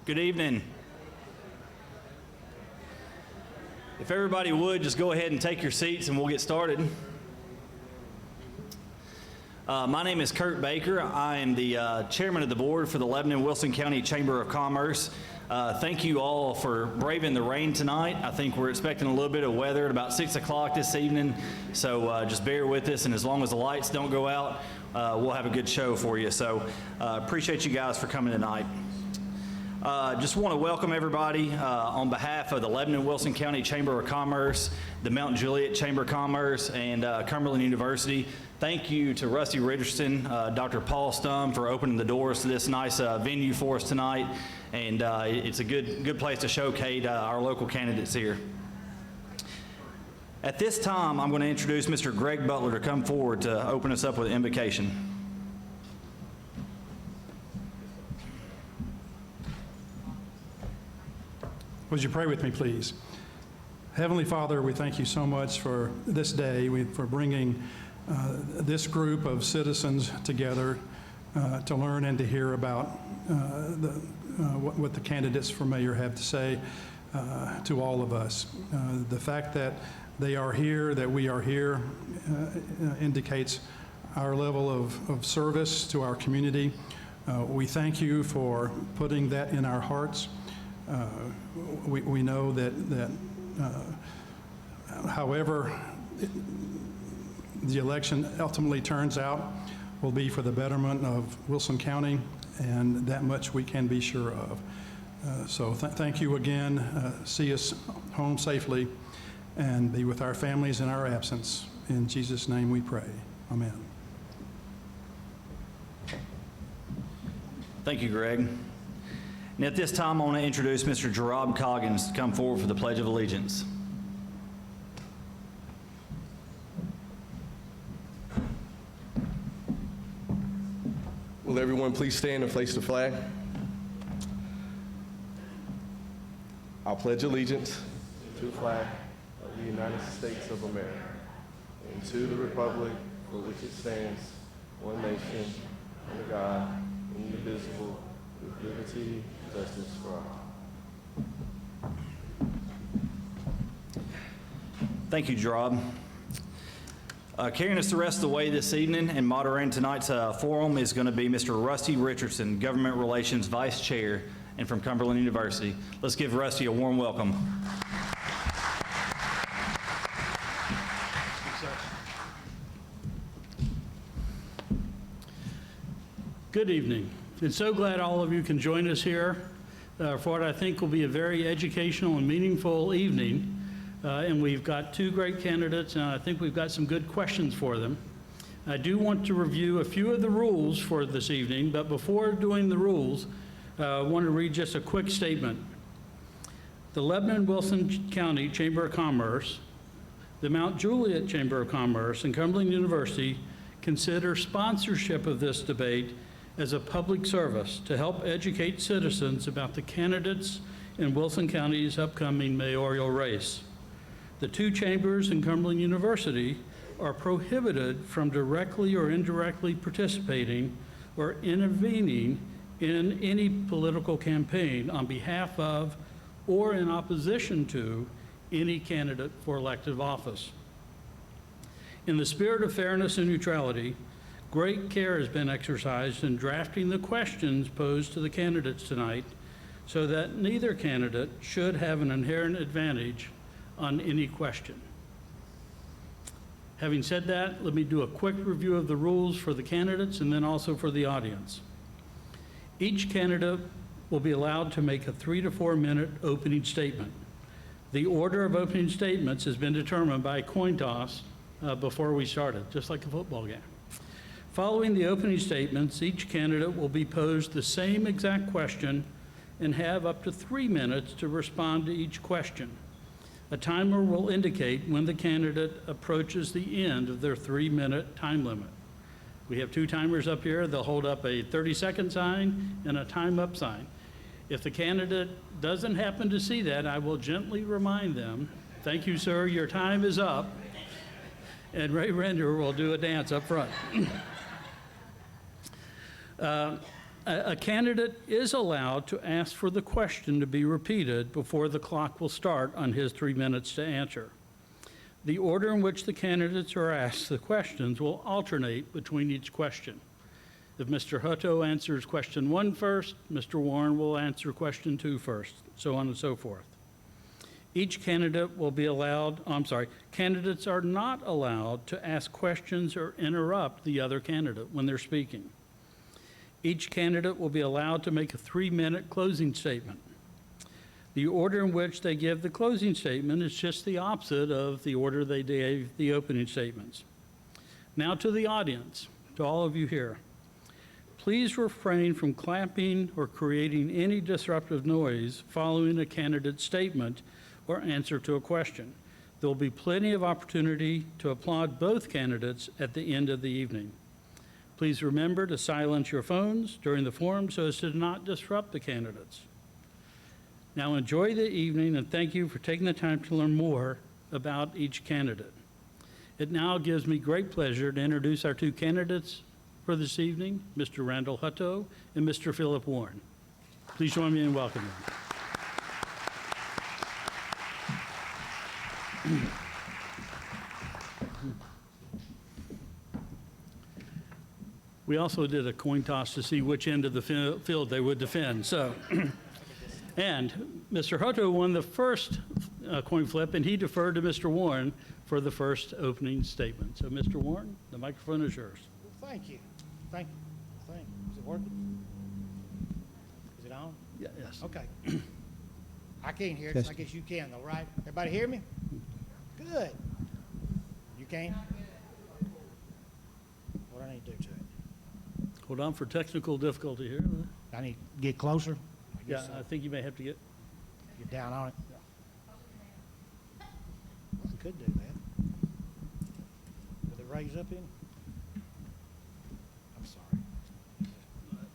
Good evening. If everybody would, just go ahead and take your seats and we'll get started. My name is Kurt Baker. I am the chairman of the board for the Lebanon Wilson County Chamber of Commerce. Thank you all for braving the rain tonight. I think we're expecting a little bit of weather at about 6 o'clock this evening, so just bear with us, and as long as the lights don't go out, we'll have a good show for you. So appreciate you guys for coming tonight. Just want to welcome everybody on behalf of the Lebanon Wilson County Chamber of Commerce, the Mount Juliet Chamber of Commerce, and Cumberland University. Thank you to Rusty Richardson, Dr. Paul Stum for opening the doors to this nice venue for us tonight, and it's a good place to showcase our local candidates here. At this time, I'm going to introduce Mr. Greg Butler to come forward to open us up with invocation. Would you pray with me, please? Heavenly Father, we thank you so much for this day, for bringing this group of citizens together to learn and to hear about what the candidates for mayor have to say to all of us. The fact that they are here, that we are here, indicates our level of service to our community. We thank you for putting that in our hearts. We know that however the election ultimately turns out will be for the betterment of Wilson County, and that much we can be sure of. So thank you again. See us home safely and be with our families in our absence. In Jesus' name we pray. Amen. Thank you, Greg. And at this time, I want to introduce Mr. Gerard Coggins to come forward for the Pledge of Allegiance. Will everyone please stand and place the flag? I'll pledge allegiance to the flag of the United States of America and to the republic for which it stands, one nation, under God, indivisible, with liberty and justice for all. Thank you, Gerard. Carrying us the rest of the way this evening and moderating tonight's forum is going to be Mr. Rusty Richardson, Government Relations Vice Chair, and from Cumberland University. Let's give Rusty a warm welcome. Good evening. I'm so glad all of you can join us here for what I think will be a very educational and meaningful evening. And we've got two great candidates, and I think we've got some good questions for them. I do want to review a few of the rules for this evening, but before doing the rules, I want to read just a quick statement. The Lebanon Wilson County Chamber of Commerce, the Mount Juliet Chamber of Commerce, and Cumberland University consider sponsorship of this debate as a public service to help educate citizens about the candidates in Wilson County's upcoming mayoral race. The two chambers and Cumberland University are prohibited from directly or indirectly participating or intervening in any political campaign on behalf of or in opposition to any candidate for elective office. In the spirit of fairness and neutrality, great care has been exercised in drafting the questions posed to the candidates tonight so that neither candidate should have an inherent advantage on any question. Having said that, let me do a quick review of the rules for the candidates and then also for the audience. Each candidate will be allowed to make a 3 to 4 minute opening statement. The order of opening statements has been determined by a coin toss before we started, just like a football game. Following the opening statements, each candidate will be posed the same exact question and have up to 3 minutes to respond to each question. A timer will indicate when the candidate approaches the end of their 3-minute time limit. We have two timers up here. They'll hold up a 30-second sign and a time up sign. If the candidate doesn't happen to see that, I will gently remind them, "Thank you, sir, your time is up." And Ray Render will do a dance up front. A candidate is allowed to ask for the question to be repeated before the clock will start on his 3 minutes to answer. The order in which the candidates are asked the questions will alternate between each question. If Mr. Hutto answers question 1 first, Mr. Warren will answer question 2 first, so on and so forth. Each candidate will be allowed, candidates are not allowed to ask questions or interrupt the other candidate when they're speaking. Each candidate will be allowed to make a 3-minute closing statement. The order in which they give the closing statement is just the opposite of the order they gave the opening statements. Now to the audience, to all of you here. Please refrain from clapping or creating any disruptive noise following a candidate's statement or answer to a question. There will be plenty of opportunity to applaud both candidates at the end of the evening. Please remember to silence your phones during the forum so as to not disrupt the candidates. Now enjoy the evening and thank you for taking the time to learn more about each candidate. It now gives me great pleasure to introduce our 2 candidates for this evening, Mr. Randall Hutto and Mr. Philip Warren. Please join me in welcoming them. We also did a coin toss to see which end of the field they would defend. So, and Mr. Hutto won the first coin flip, and he deferred to Mr. Warren for the first opening statement. So, Mr. Warren, the microphone is yours. Well, thank you. Thank you. Is it working? Is it on? Yeah, yes. Okay. I can't hear it, so I guess you can, though, right? Everybody hear me? Good. You can? What do I need to do to it? Hold on for technical difficulty here. I need to get closer? Yeah, I think you may have to get. Get down on it? Well, I could do that. Will it raise up in? I'm sorry. I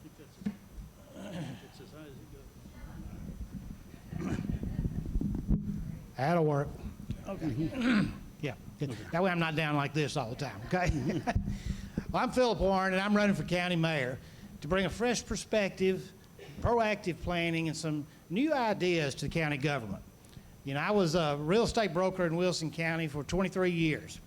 think that's as high as it goes. That'll work. Okay. Yeah, good. That way I'm not down like this all the time, okay? Well, I'm Philip Warren, and I'm running for county mayor to bring a fresh perspective, proactive planning, and some new ideas to the county government. You know, I was a real estate broker in Wilson County for 23 years.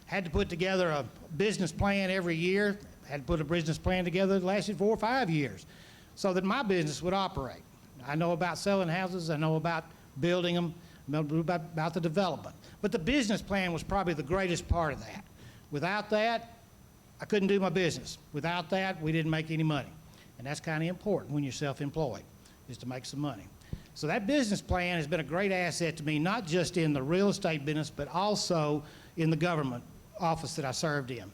Had to put together a business plan every year. Had to put a business plan together that lasted 4 or 5 years so that my business would operate. I know about selling houses. I know about building them, about the development. But the business plan was probably the greatest part of that. Without that, I couldn't do my business. Without that, we didn't make any money. And that's kind of important when you're self-employed, is to make some money. So that business plan has been a great asset to me, not just in the real estate business, but also in the government office that I served in.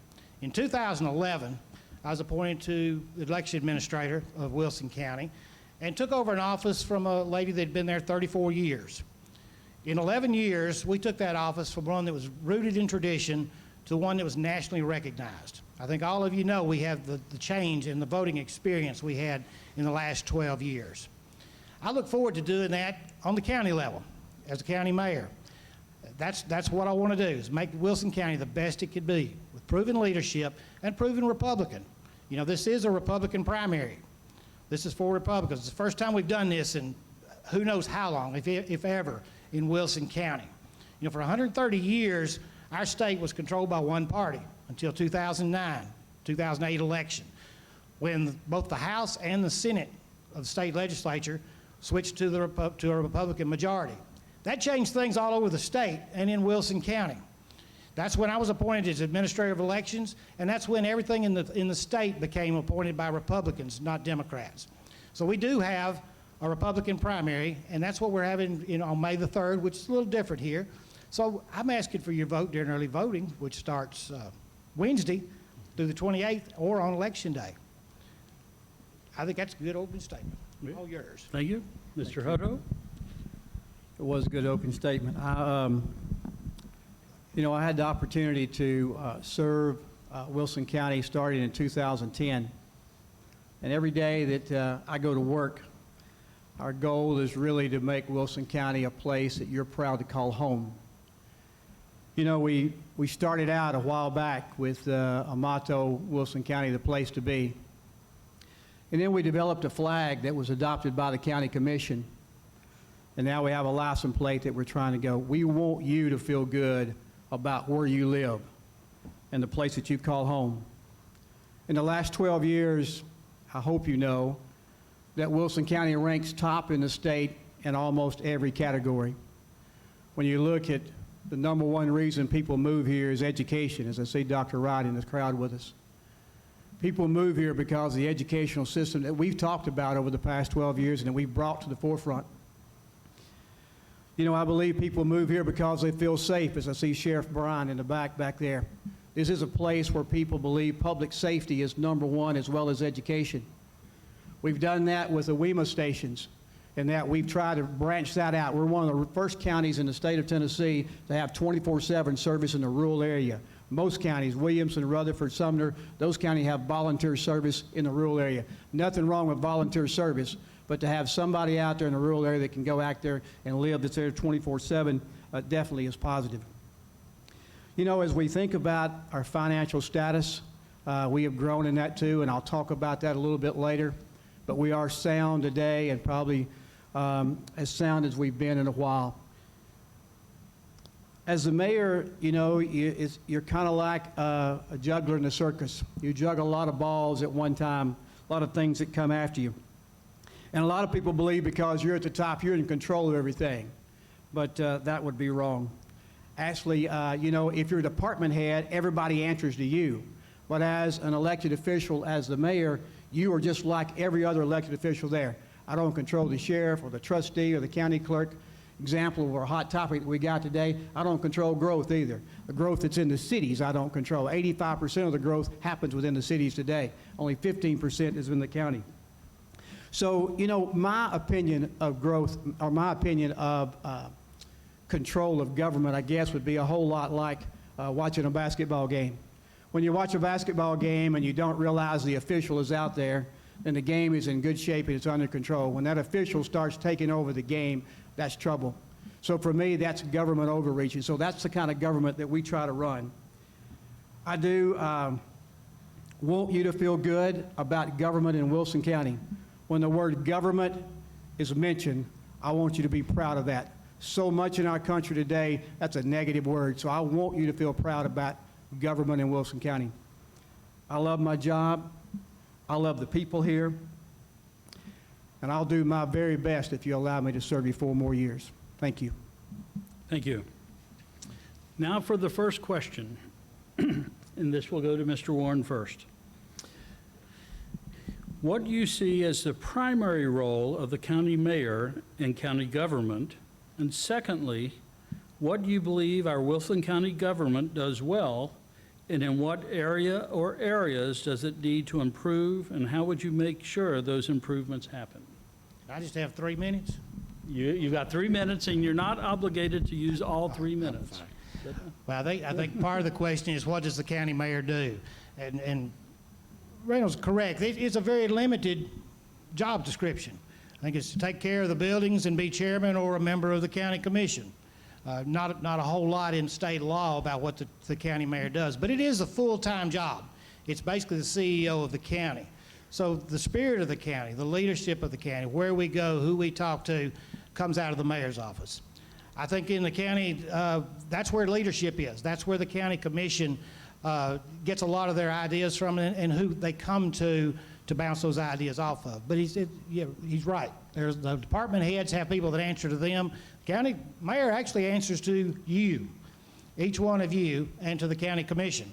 In 2011, I was appointed to the election administrator of Wilson County and took over an office from a lady that had been there 34 years. In 11 years, we took that office from one that was rooted in tradition to one that was nationally recognized. I think all of you know we have the change in the voting experience we had in the last 12 years. I look forward to doing that on the county level as a county mayor. That's what I want to do, is make Wilson County the best it could be with proven leadership and proven Republican. You know, this is a Republican primary. This is for Republicans. It's the first time we've done this in who knows how long, if ever, in Wilson County. You know, for 130 years, our state was controlled by one party until 2009, 2008 election, when both the House and the Senate of the state legislature switched to a Republican majority. That changed things all over the state and in Wilson County. That's when I was appointed as administrator of elections, and that's when everything in the state became appointed by Republicans, not Democrats. So we do have a Republican primary, and that's what we're having on May the 3rd, which is a little different here. So I'm asking for your vote during early voting, which starts Wednesday through the 28th, or on Election Day. I think that's a good opening statement. Yeah. All yours. Thank you. Mr. Hutto? It was a good opening statement. You know, I had the opportunity to serve Wilson County starting in 2010. And every day that I go to work, our goal is really to make Wilson County a place that you're proud to call home. You know, we started out a while back with a motto, Wilson County, the place to be. And then we developed a flag that was adopted by the county commission. And now we have a license plate that we're trying to go. We want you to feel good about where you live and the place that you call home. In the last 12 years, I hope you know that Wilson County ranks top in the state in almost every category. When you look at the number one reason people move here is education, as I see Dr. Wright in this crowd with us. People move here because of the educational system that we've talked about over the past 12 years and that we've brought to the forefront. You know, I believe people move here because they feel safe, as I see Sheriff Bryan in the back there. This is a place where people believe public safety is number one as well as education. We've done that with the WEMA stations, and that we've tried to branch that out. We're one of the first counties in the state of Tennessee to have 24/7 service in the rural area. Most counties, Williamson, Rutherford, Sumner, those counties have volunteer service in the rural area. Nothing wrong with volunteer service, but to have somebody out there in the rural area that can go out there and live that's there 24/7 definitely is positive. You know, as we think about our financial status, we have grown in that too, and I'll talk about that a little bit later. But we are sound today, and probably as sound as we've been in a while. As the mayor, you know, you're kind of like a juggler in a circus. You juggle a lot of balls at one time, a lot of things that come after you. And a lot of people believe because you're at the top, you're in control of everything. But that would be wrong. Actually, you know, if you're a department head, everybody answers to you. But as an elected official, as the mayor, you are just like every other elected official there. I don't control the sheriff or the trustee or the county clerk. Example of our hot topic that we got today, I don't control growth either. The growth that's in the cities, I don't control. 85% of the growth happens within the cities today. Only 15% is in the county. So, you know, my opinion of growth, or my opinion of control of government, I guess, would be a whole lot like watching a basketball game. When you watch a basketball game and you don't realize the official is out there, then the game is in good shape and it's under control. When that official starts taking over the game, that's trouble. So for me, that's government overreach. And so that's the kind of government that we try to run. I do want you to feel good about government in Wilson County. When the word government is mentioned, I want you to be proud of that. So much in our country today, that's a negative word. So I want you to feel proud about government in Wilson County. I love my job. I love the people here. And I'll do my very best if you allow me to serve you 4 more years. Thank you. Thank you. Now for the first question, and this will go to Mr. Warren first. What do you see as the primary role of the county mayor in county government? And secondly, what do you believe our Wilson County government does well, and in what area or areas does it need to improve, and how would you make sure those improvements happen? I just have 3 minutes. You've got 3 minutes, and you're not obligated to use all 3 minutes. Well, I think part of the question is, what does the county mayor do? And Reynolds is correct. It's a very limited job description. I think it's to take care of the buildings and be chairman or a member of the county commission. Not a whole lot in state law about what the county mayor does, but it is a full-time job. It's basically the CEO of the county. So the spirit of the county, the leadership of the county, where we go, who we talk to, comes out of the mayor's office. I think in the county, that's where leadership is. That's where the county commission gets a lot of their ideas from, and who they come to bounce those ideas off of. But he's right. There's the department heads have people that answer to them. The county mayor actually answers to you, each one of you, and to the county commission.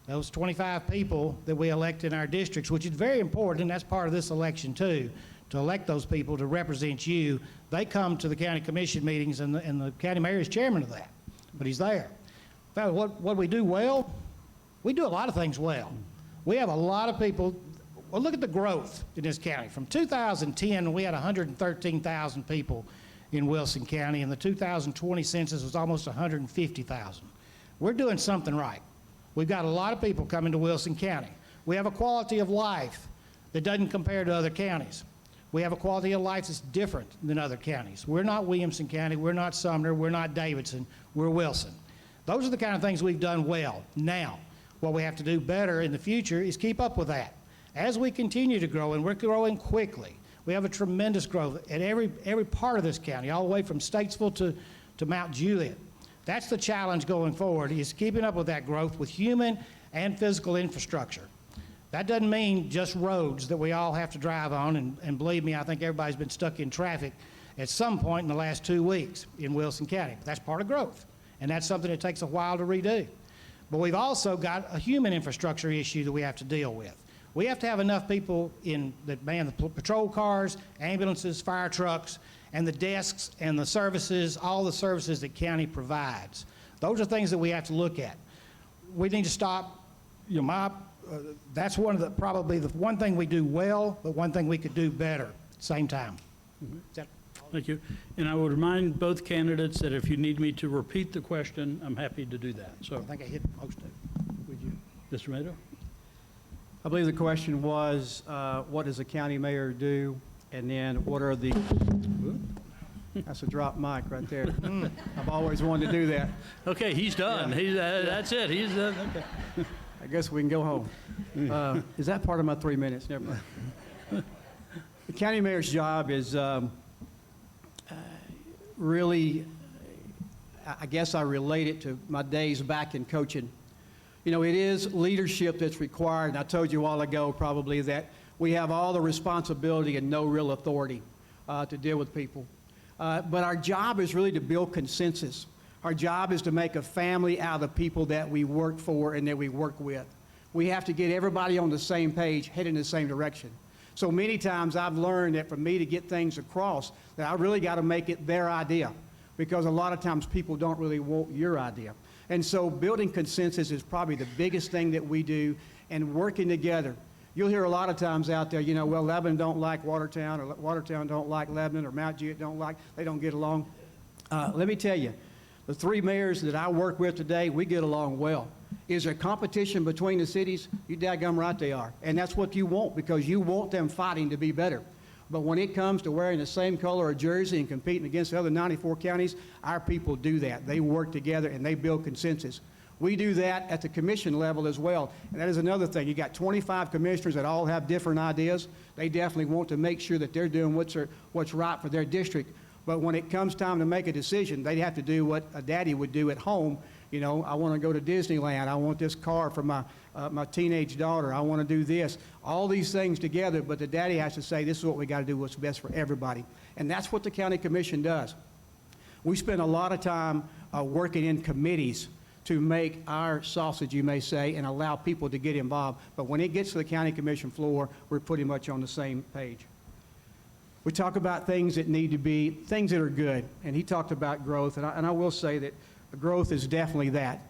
Those 25 people that we elect in our districts, which is very important, and that's part of this election too, to elect those people to represent you. They come to the county commission meetings, and the county mayor is chairman of that, but he's there. In fact, what we do well, we do a lot of things well. We have a lot of people. Well, look at the growth in this county. From 2010, we had 113,000 people in Wilson County, and the 2020 census was almost 150,000. We're doing something right. We've got a lot of people coming to Wilson County. We have a quality of life that doesn't compare to other counties. We have a quality of life that's different than other counties. We're not Williamson County, we're not Sumner, we're not Davidson, we're Wilson. Those are the kind of things we've done well. Now, what we have to do better in the future is keep up with that. As we continue to grow, and we're growing quickly, we have a tremendous growth at every part of this county, all the way from Statesville to Mount Juliet. That's the challenge going forward, is keeping up with that growth with human and physical infrastructure. That doesn't mean just roads that we all have to drive on, and believe me, I think everybody's been stuck in traffic at some point in the last 2 weeks in Wilson County. That's part of growth, and that's something that takes a while to redo. But we've also got a human infrastructure issue that we have to deal with. We have to have enough people that man the patrol cars, ambulances, fire trucks, and the desks and the services, all the services that county provides. Those are things that we have to look at. We need to stop, that's probably the one thing we do well, but one thing we could do better at the same time. Thank you. And I would remind both candidates that if you need me to repeat the question, I'm happy to do that. So, I think I hit most of it. would you, Mr. Mato? I believe the question was, what does the county mayor do? And then what are the, that's a drop mic right there. I've always wanted to do that. Okay, he's done. That's it. He's done. Okay. I guess we can go home. Is that part of my 3 minutes? Never mind. The county mayor's job is really, I guess I relate it to my days back in coaching. You know, it is leadership that's required. And I told you a while ago probably that we have all the responsibility and no real authority to deal with people. But our job is really to build consensus. Our job is to make a family out of the people that we work for and that we work with. We have to get everybody on the same page, heading in the same direction. So many times I've learned that for me to get things across, that I really got to make it their idea, because a lot of times people don't really want your idea. And so building consensus is probably the biggest thing that we do, and working together. You'll hear a lot of times out there, well, Lebanon don't like Watertown, or Watertown don't like Lebanon, or Mount Juliet they don't get along. Let me tell you, the 3 mayors that I work with today, we get along well. Is there competition between the cities? You daggum right they are. And that's what you want, because you want them fighting to be better. But when it comes to wearing the same color of jersey and competing against the other 94 counties, our people do that. They work together and they build consensus. We do that at the commission level as well. And that is another thing. You got 25 commissioners that all have different ideas. They definitely want to make sure that they're doing what's right for their district. But when it comes time to make a decision, they have to do what a daddy would do at home. I want to go to Disneyland. I want this car for my teenage daughter. I want to do this. All these things together, but the daddy has to say, this is what we got to do, what's best for everybody. And that's what the county commission does. We spend a lot of time working in committees to make our sausage, you may say, and allow people to get involved. But when it gets to the county commission floor, we're pretty much on the same page. We talk about things that need to be, things that are good. And he talked about growth, and I will say that growth is definitely that.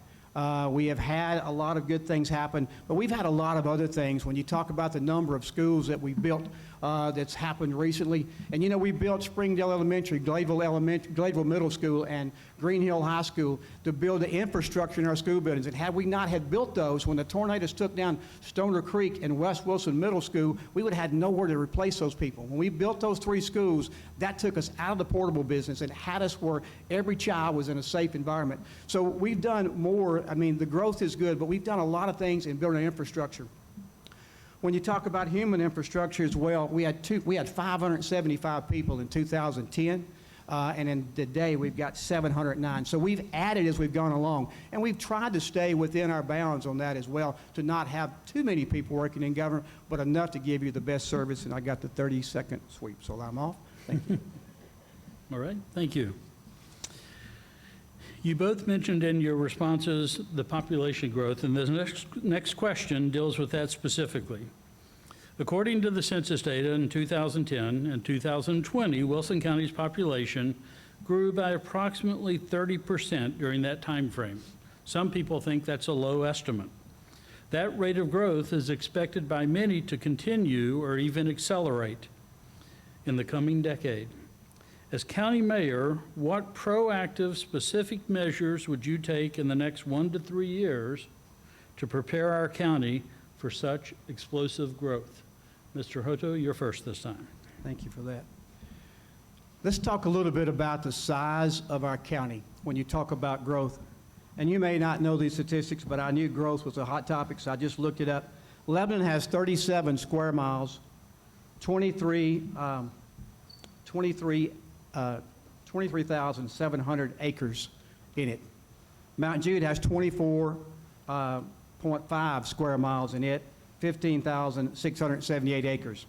We have had a lot of good things happen, but we've had a lot of other things. When you talk about the number of schools that we built that's happened recently, and we built Springdale Elementary, Gladeville Middle School, and Green Hill High School to build the infrastructure in our school buildings. And had we not had built those, when the tornadoes took down Stoner Creek and West Wilson Middle School, we would have had nowhere to replace those people. When we built those 3 schools, that took us out of the portable business and had us where every child was in a safe environment. So we've done more. I mean, the growth is good, but we've done a lot of things in building infrastructure. When you talk about human infrastructure as well, we had 575 people in 2010, and in today we've got 709. So we've added as we've gone along, and we've tried to stay within our bounds on that as well, to not have too many people working in government, but enough to give you the best service. And I got the 30-second sweep, so I'm off. Thank you. All right, thank you. You both mentioned in your responses the population growth, and the next question deals with that specifically. According to the census data in 2010 and 2020, Wilson County's population grew by approximately 30% during that time frame. Some people think that's a low estimate. That rate of growth is expected by many to continue or even accelerate in the coming decade. As county mayor, what proactive, specific measures would you take in the next 1 to 3 years to prepare our county for such explosive growth? Mr. Hoto, you're first this time. Thank you for that. Let's talk a little bit about the size of our county when you talk about growth. And you may not know these statistics, but I knew growth was a hot topic, so I just looked it up. Lebanon has 37 square miles, 23,700 acres in it. Mount Jude has 24.5 square miles in it, 15,678 acres.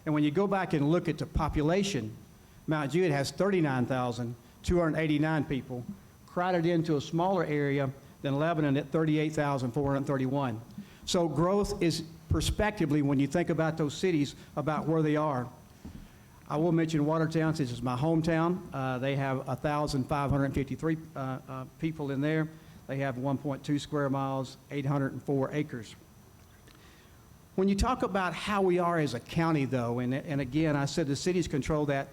And when you go back and look at the population, Mount Jude has 39,289 people, crowded into a smaller area than Lebanon at 38,431. So growth is prospectively, when you think about those cities, about where they are. I will mention Watertown, since it's my hometown. They have 1,553 people in there. They have 1.2 square miles, 804 acres. When you talk about how we are as a county, though, and again, I said the cities control that,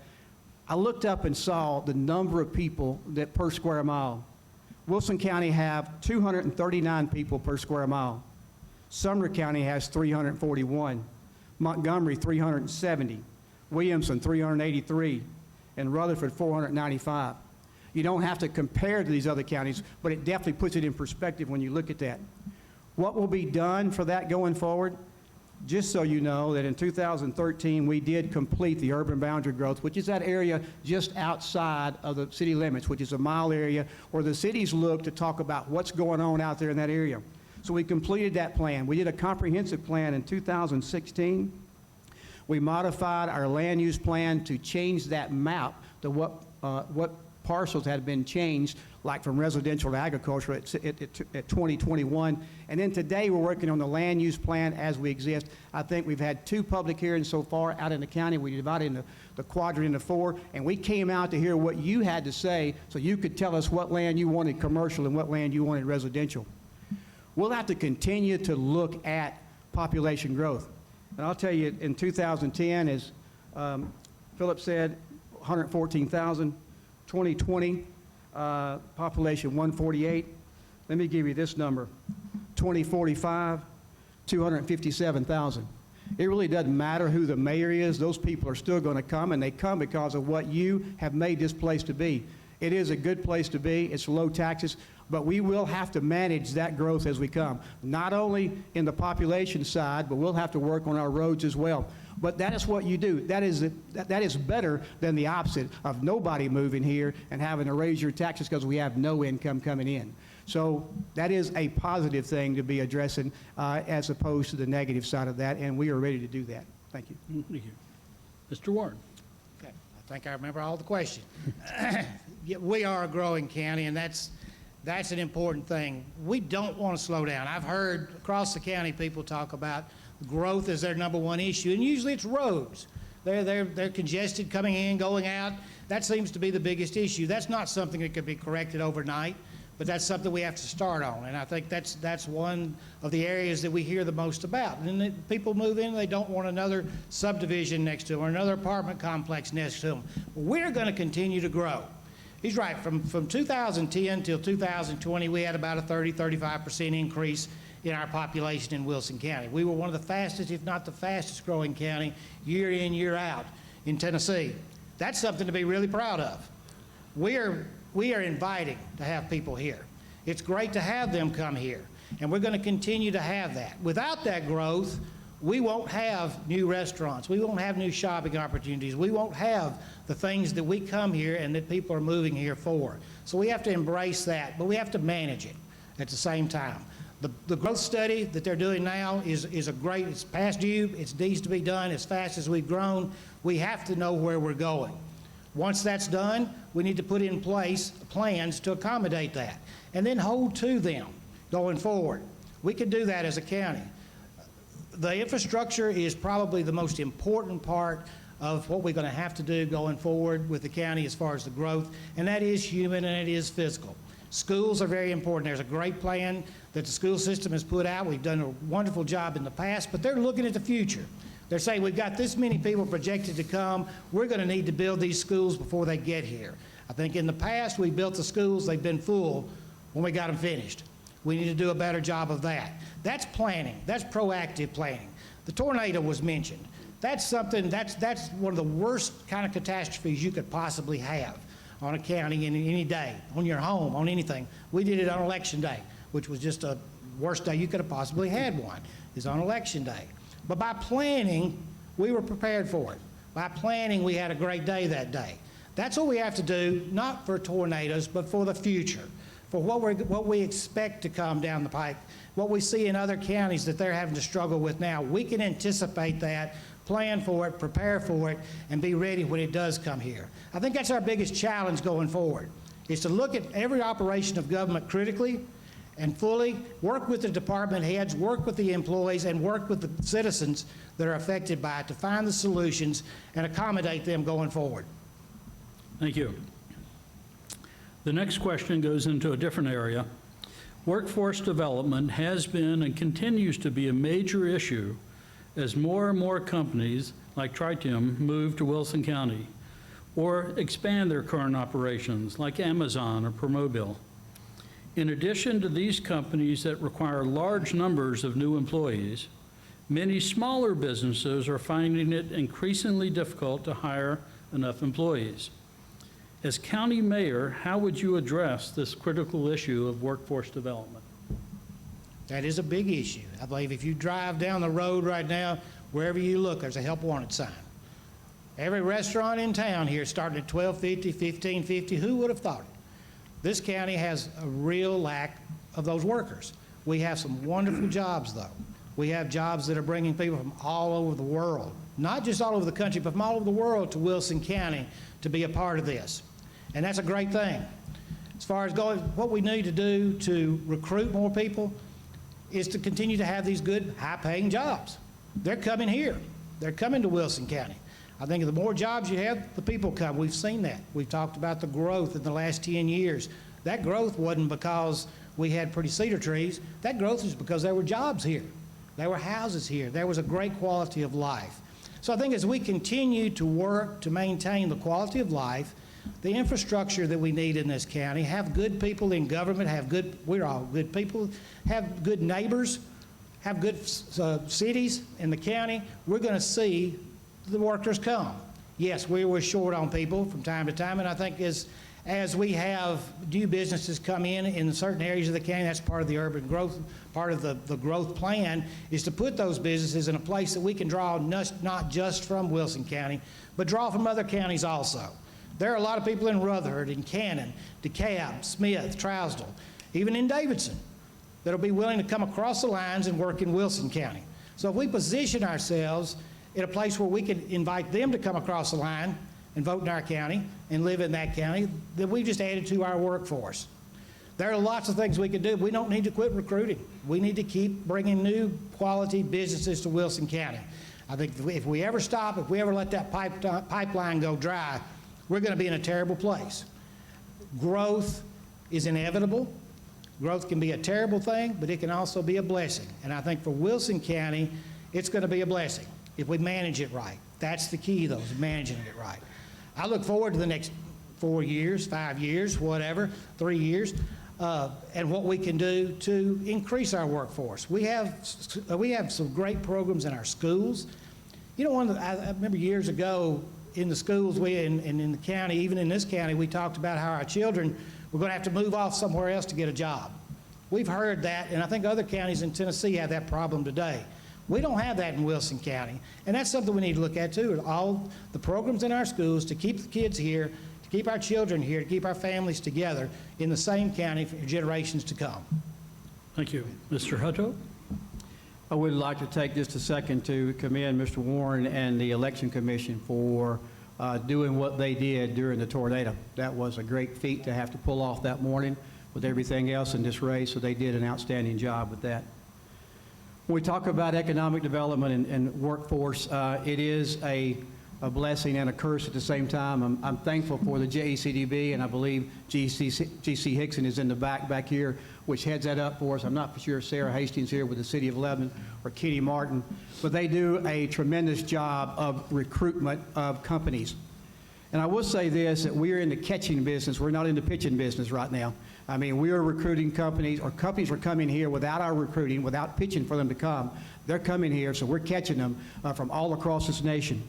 I looked up and saw the number of people that per square mile. Wilson County have 239 people per square mile. Sumner County has 341. Montgomery, 370. Williamson, 383. And Rutherford, 495. You don't have to compare to these other counties, but it definitely puts it in perspective when you look at that. What will be done for that going forward? Just so you know that in 2013, we did complete the urban boundary growth, which is that area just outside of the city limits, which is a mile area where the cities look to talk about what's going on out there in that area. So we completed that plan. We did a comprehensive plan in 2016. We modified our land use plan to change that map to what parcels had been changed, like from residential to agriculture at 2021. And then today we're working on the land use plan as we exist. I think we've had 2 public hearings so far out in the county. We divided the quadrant into 4, and we came out to hear what you had to say so you could tell us what land you wanted commercial and what land you wanted residential. We'll have to continue to look at population growth. And I'll tell you, in 2010, as Philip said, 114,000. 2020, population 148. Let me give you this number. 2045, 257,000. It really doesn't matter who the mayor is. Those people are still going to come, and they come because of what you have made this place to be. It is a good place to be. It's low taxes, but we will have to manage that growth as we come, not only in the population side, but we'll have to work on our roads as well. But that is what you do. That is better than the opposite of nobody moving here and having to raise your taxes because we have no income coming in. So that is a positive thing to be addressing as opposed to the negative side of that, and we are ready to do that. Thank you. Thank you. Mr. Warren. Okay, I think I remember all the questions. Yeah, we are a growing county, and that's an important thing. We don't want to slow down. I've heard across the county people talk about growth as their #1 issue, and usually it's roads. They're congested coming in, going out. That seems to be the biggest issue. That's not something that could be corrected overnight, but that's something we have to start on, and I think that's one of the areas that we hear the most about. And then people move in, they don't want another subdivision next to them or another apartment complex next to them. We're going to continue to grow. He's right. From 2010 till 2020, we had about a 35% increase in our population in Wilson County. We were one of the fastest, if not the fastest growing county year in, year out in Tennessee. That's something to be really proud of. We are inviting to have people here. It's great to have them come here, and we're going to continue to have that. Without that growth, we won't have new restaurants. We won't have new shopping opportunities. We won't have the things that we come here and that people are moving here for. So we have to embrace that, but we have to manage it at the same time. The growth study that they're doing now is a great, it's past due, it needs to be done as fast as we've grown. We have to know where we're going. Once that's done, we need to put in place plans to accommodate that and then hold to them going forward. We can do that as a county. The infrastructure is probably the most important part of what we're going to have to do going forward with the county as far as the growth, and that is human and it is physical. Schools are very important. There's a great plan that the school system has put out. We've done a wonderful job in the past, but they're looking at the future. They're saying we've got this many people projected to come. We're going to need to build these schools before they get here. I think in the past we built the schools, they've been full when we got them finished. We need to do a better job of that. That's planning. That's proactive planning. The tornado was mentioned. That's something, that's one of the worst kind of catastrophes you could possibly have on a county in any day, on your home, on anything. We did it on election day, which was just a worst day you could have possibly had one. is on Election Day. But by planning, we were prepared for it. By planning, we had a great day that day. That's what we have to do, not for tornadoes, but for the future, for what we expect to come down the pike, what we see in other counties that they're having to struggle with now. We can anticipate that, plan for it, prepare for it, and be ready when it does come here. I think that's our biggest challenge going forward, is to look at every operation of government critically and fully, work with the department heads, work with the employees, and work with the citizens that are affected by it to find the solutions and accommodate them going forward. Thank you. The next question goes into a different area. Workforce development has been and continues to be a major issue as more and more companies like Tritum move to Wilson County or expand their current operations like Amazon or Promobile. In addition to these companies that require large numbers of new employees, many smaller businesses are finding it increasingly difficult to hire enough employees. As county mayor, how would you address this critical issue of workforce development? That is a big issue. I believe if you drive down the road right now, wherever you look, there's a help wanted sign. Every restaurant in town here is starting at $12.50, $15.50. Who would have thought it? This county has a real lack of those workers. We have some wonderful jobs, though. We have jobs that are bringing people from all over the world, not just all over the country, but from all over the world to Wilson County to be a part of this. And that's a great thing. As far as what we need to do to recruit more people is to continue to have these good, high-paying jobs. They're coming here. They're coming to Wilson County. I think the more jobs you have, the people come. We've seen that. We've talked about the growth in the last 10 years. That growth wasn't because we had pretty cedar trees. That growth is because there were jobs here. There were houses here. There was a great quality of life. So I think as we continue to work to maintain the quality of life, the infrastructure that we need in this county, have good people in government, we're all good people, have good neighbors, have good cities in the county, we're going to see the workers come. Yes, we were short on people from time to time, and I think as we have new businesses come in certain areas of the county, that's part of the urban growth, part of the growth plan, is to put those businesses in a place that we can draw not just from Wilson County, but draw from other counties also. There are a lot of people in Rutherford, in Cannon, DeKalb, Smith, Trousdale, even in Davidson, that'll be willing to come across the lines and work in Wilson County. So if we position ourselves in a place where we can invite them to come across the line and vote in our county and live in that county, then we've just added to our workforce. There are lots of things we can do. We don't need to quit recruiting. We need to keep bringing new quality businesses to Wilson County. I think if we ever stop, if we ever let that pipeline go dry, we're going to be in a terrible place. Growth is inevitable. Growth can be a terrible thing, but it can also be a blessing. And I think for Wilson County, it's going to be a blessing if we manage it right. That's the key, though, is managing it right. I look forward to the next 4 years, 5 years, whatever, 3 years, and what we can do to increase our workforce. We have some great programs in our schools. You know, I remember years ago in the schools and in the county, even in this county, we talked about how our children were going to have to move off somewhere else to get a job. We've heard that, and I think other counties in Tennessee have that problem today. We don't have that in Wilson County, and that's something we need to look at too, all the programs in our schools to keep the kids here, to keep our children here, to keep our families together in the same county for generations to come. Thank you. Mr. Hutto? I would like to take just a second to commend Mr. Warren and the Election Commission for doing what they did during the tornado. That was a great feat to have to pull off that morning with everything else in this race, so they did an outstanding job with that. When we talk about economic development and workforce, it is a blessing and a curse at the same time. I'm thankful for the JECDB, and I believe G.C. Hickson is in the back here, which heads that up for us. I'm not for sure Sarah Hastings here with the City of Lebanon or Kitty Martin, but they do a tremendous job of recruitment of companies. And I will say this, that we are in the catching business. We're not in the pitching business right now. I mean, we are recruiting companies, or companies are coming here without our recruiting, without pitching for them to come. They're coming here, so we're catching them from all across this nation.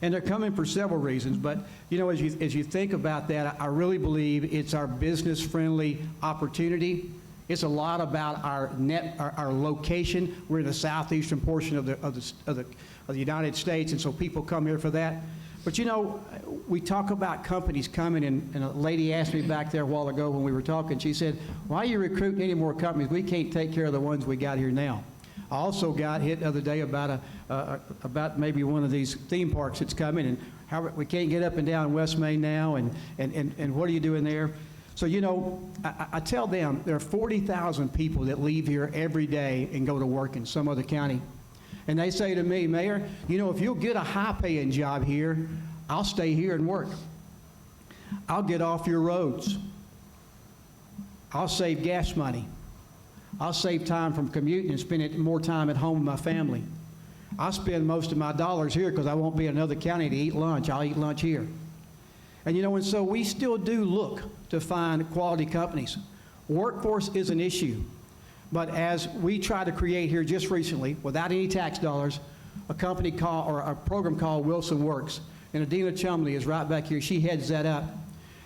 And they're coming for several reasons, but you know, as you think about that, I really believe it's our business-friendly opportunity It's a lot about our location. We're in the southeastern portion of the United States, and so people come here for that. But you know, we talk about companies coming, and a lady asked me back there a while ago when we were talking, she said, why are you recruiting any more companies? We can't take care of the ones we got here now. I also got hit the other day about about maybe one of these theme parks that's coming, and how we can't get up and down West Main now, and what are you doing there? So, you know, I tell them there are 40,000 people that leave here every day and go to work in some other county. And they say to me, Mayor, you know, if you'll get a high-paying job here, I'll stay here and work. I'll get off your roads. I'll save gas money. I'll save time from commuting and spend more time at home with my family. I'll spend most of my dollars here because I won't be in another county to eat lunch. I'll eat lunch here. And you know, and so we still do look to find quality companies. Workforce is an issue. But as we try to create here just recently, without any tax dollars, a company called, or a program called Wilson Works. And Adina Chumley is right back here. She heads that up.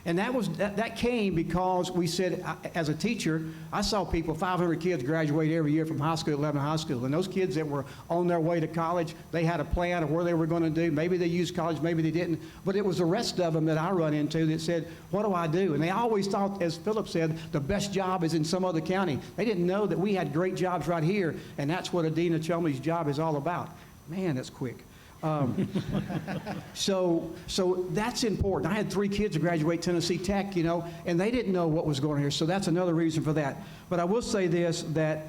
And that came because we said, as a teacher, I saw people, 500 kids graduate every year from high school to Lebanon High School. And those kids that were on their way to college, they had a plan of where they were going to do. Maybe they used college, maybe they didn't. But it was the rest of them that I run into that said, what do I do? And they always thought, as Philip said, the best job is in some other county. They didn't know that we had great jobs right here. And that's what Adina Chumley's job is all about. Man, that's quick. So that's important. I had 3 kids who graduate Tennessee Tech, you know, and they didn't know what was going on here. So that's another reason for that. But I will say this, that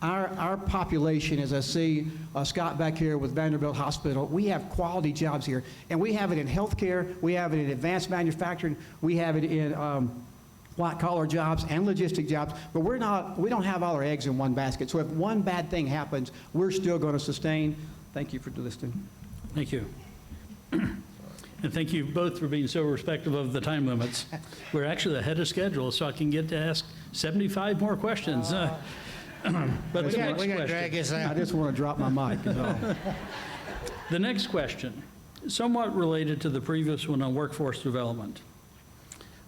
our population, as I see Scott back here with Vanderbilt Hospital, we have quality jobs here. And we have it in healthcare, we have it in advanced manufacturing, we have it in white-collar jobs and logistic jobs, but we don't have all our eggs in one basket. So if one bad thing happens, we're still going to sustain. Thank you for listening. Thank you. And thank you both for being so respectful of the time limits. We're actually ahead of schedule, so I can get to ask 75 more questions. But the next We got to drag question. this I out. just want to drop my mic. is all. The next question, somewhat related to the previous one on workforce development.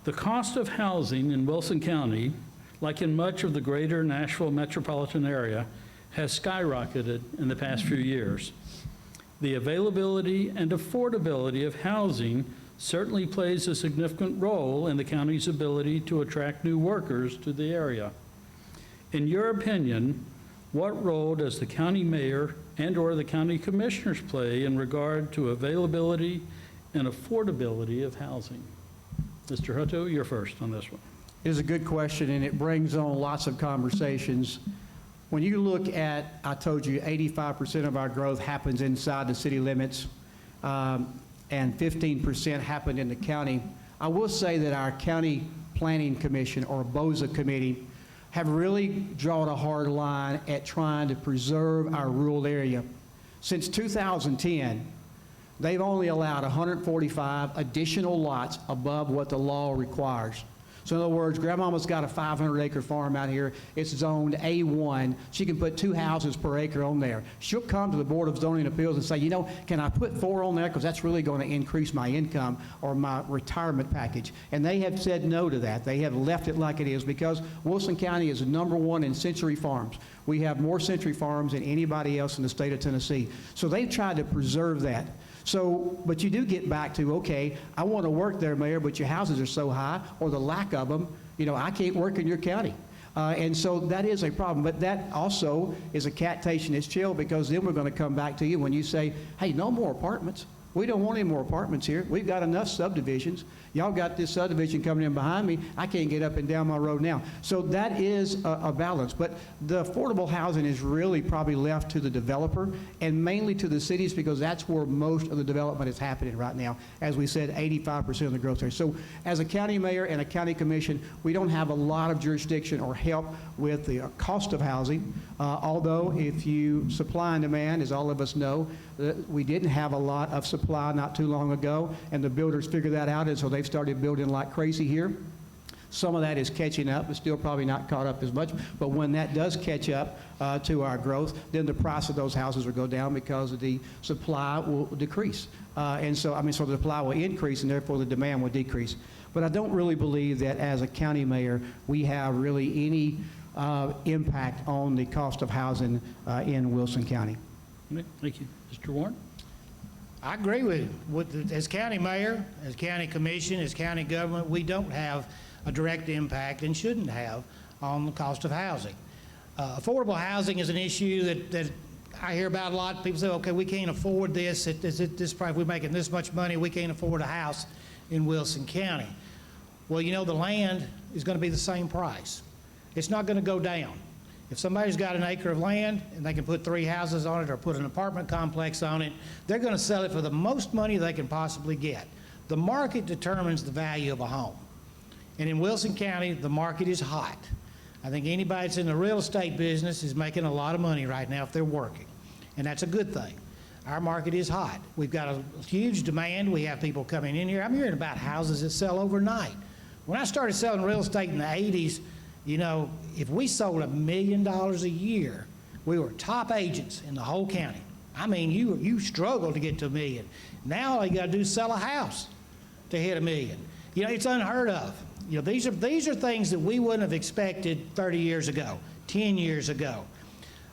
The cost of housing in Wilson County, like in much of the greater Nashville metropolitan area, has skyrocketed in the past few years. The availability and affordability of housing certainly plays a significant role in the county's ability to attract new workers to the area. In your opinion, what role does the county mayor and/or the county commissioners play in regard to availability and affordability of housing? Mr. Hutto, you're first on this one. It is a good question, and it brings on lots of conversations. When you look at, I told you, 85% of our growth happens inside the city limits, and 15% happened in the county. I will say that our County Planning Commission, or BOZA committee, have really drawn a hard line at trying to preserve our rural area. Since 2010, they've only allowed 145 additional lots above what the law requires. So in other words, Grandmama's got a 500-acre farm out here. It's zoned A1. She can put 2 houses per acre on there. She'll come to the Board of Zoning Appeals and say, you know, can I put 4 on there? Because that's really going to increase my income or my retirement package. And they have said no to that. They have left it like it is because Wilson County is #1 in century farms. We have more century farms than anybody else in the state of Tennessee. So they've tried to preserve that. So, but you do get back to, okay, I want to work there, Mayor, but your houses are so high, or the lack of them, you know, I can't work in your county. And so that is a problem. But that also is a cat tasting its chill, because then we're going to come back to you when you say, hey, no more apartments. We don't want any more apartments here. We've got enough subdivisions. Y'all got this subdivision coming in behind me. I can't get up and down my road now. So that is a balance. But the affordable housing is really probably left to the developer and mainly to the cities, because that's where most of the development is happening right now. As we said, 85% of the growth there. So as a county mayor and a county commission, we don't have a lot of jurisdiction or help with the cost of housing. Although if you supply and demand, as all of us know, we didn't have a lot of supply not too long ago, and the builders figured that out, and so they've started building like crazy here. Some of that is catching up, but still probably not caught up as much. But when that does catch up to our growth, then the price of those houses will go down because the supply will decrease. So the supply will increase, and therefore the demand will decrease. But I don't really believe that as a county mayor, we have really any impact on the cost of housing in Wilson County. Okay, thank you. Mr. Warren? I agree with you. As county mayor, as county commission, as county government, we don't have a direct impact and shouldn't have on the cost of housing. Affordable housing is an issue that I hear about a lot. People say, okay, we can't afford this. At this price, we're making this much money, we can't afford a house in Wilson County. Well, the land is going to be the same price. It's not going to go down. If somebody's got an acre of land and they can put 3 houses on it or put an apartment complex on it, they're going to sell it for the most money they can possibly get. The market determines the value of a home. And in Wilson County, the market is hot. I think anybody that's in the real estate business is making a lot of money right now if they're working, and that's a good thing. Our market is hot. We've got a huge demand. We have people coming in here. I'm hearing about houses that sell overnight. When I started selling real estate in the 80s, if we sold $1 million a year, we were top agents in the whole county. I mean, you struggled to get to $1 million. Now all you got to do is sell a house to hit $1 million. It's unheard of. These are things that we wouldn't have expected 30 years ago, 10 years ago.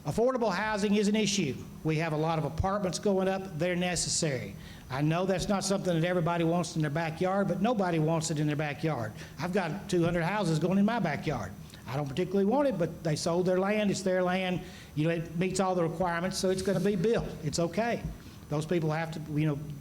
Affordable housing is an issue. We have a lot of apartments going up. They're necessary. I know that's not something that everybody wants in their backyard, but nobody wants it in their backyard. I've got 200 houses going in my backyard. I don't particularly want it, but they sold their land. It's their land. It meets all the requirements, so it's going to be built. It's okay. Those people have to,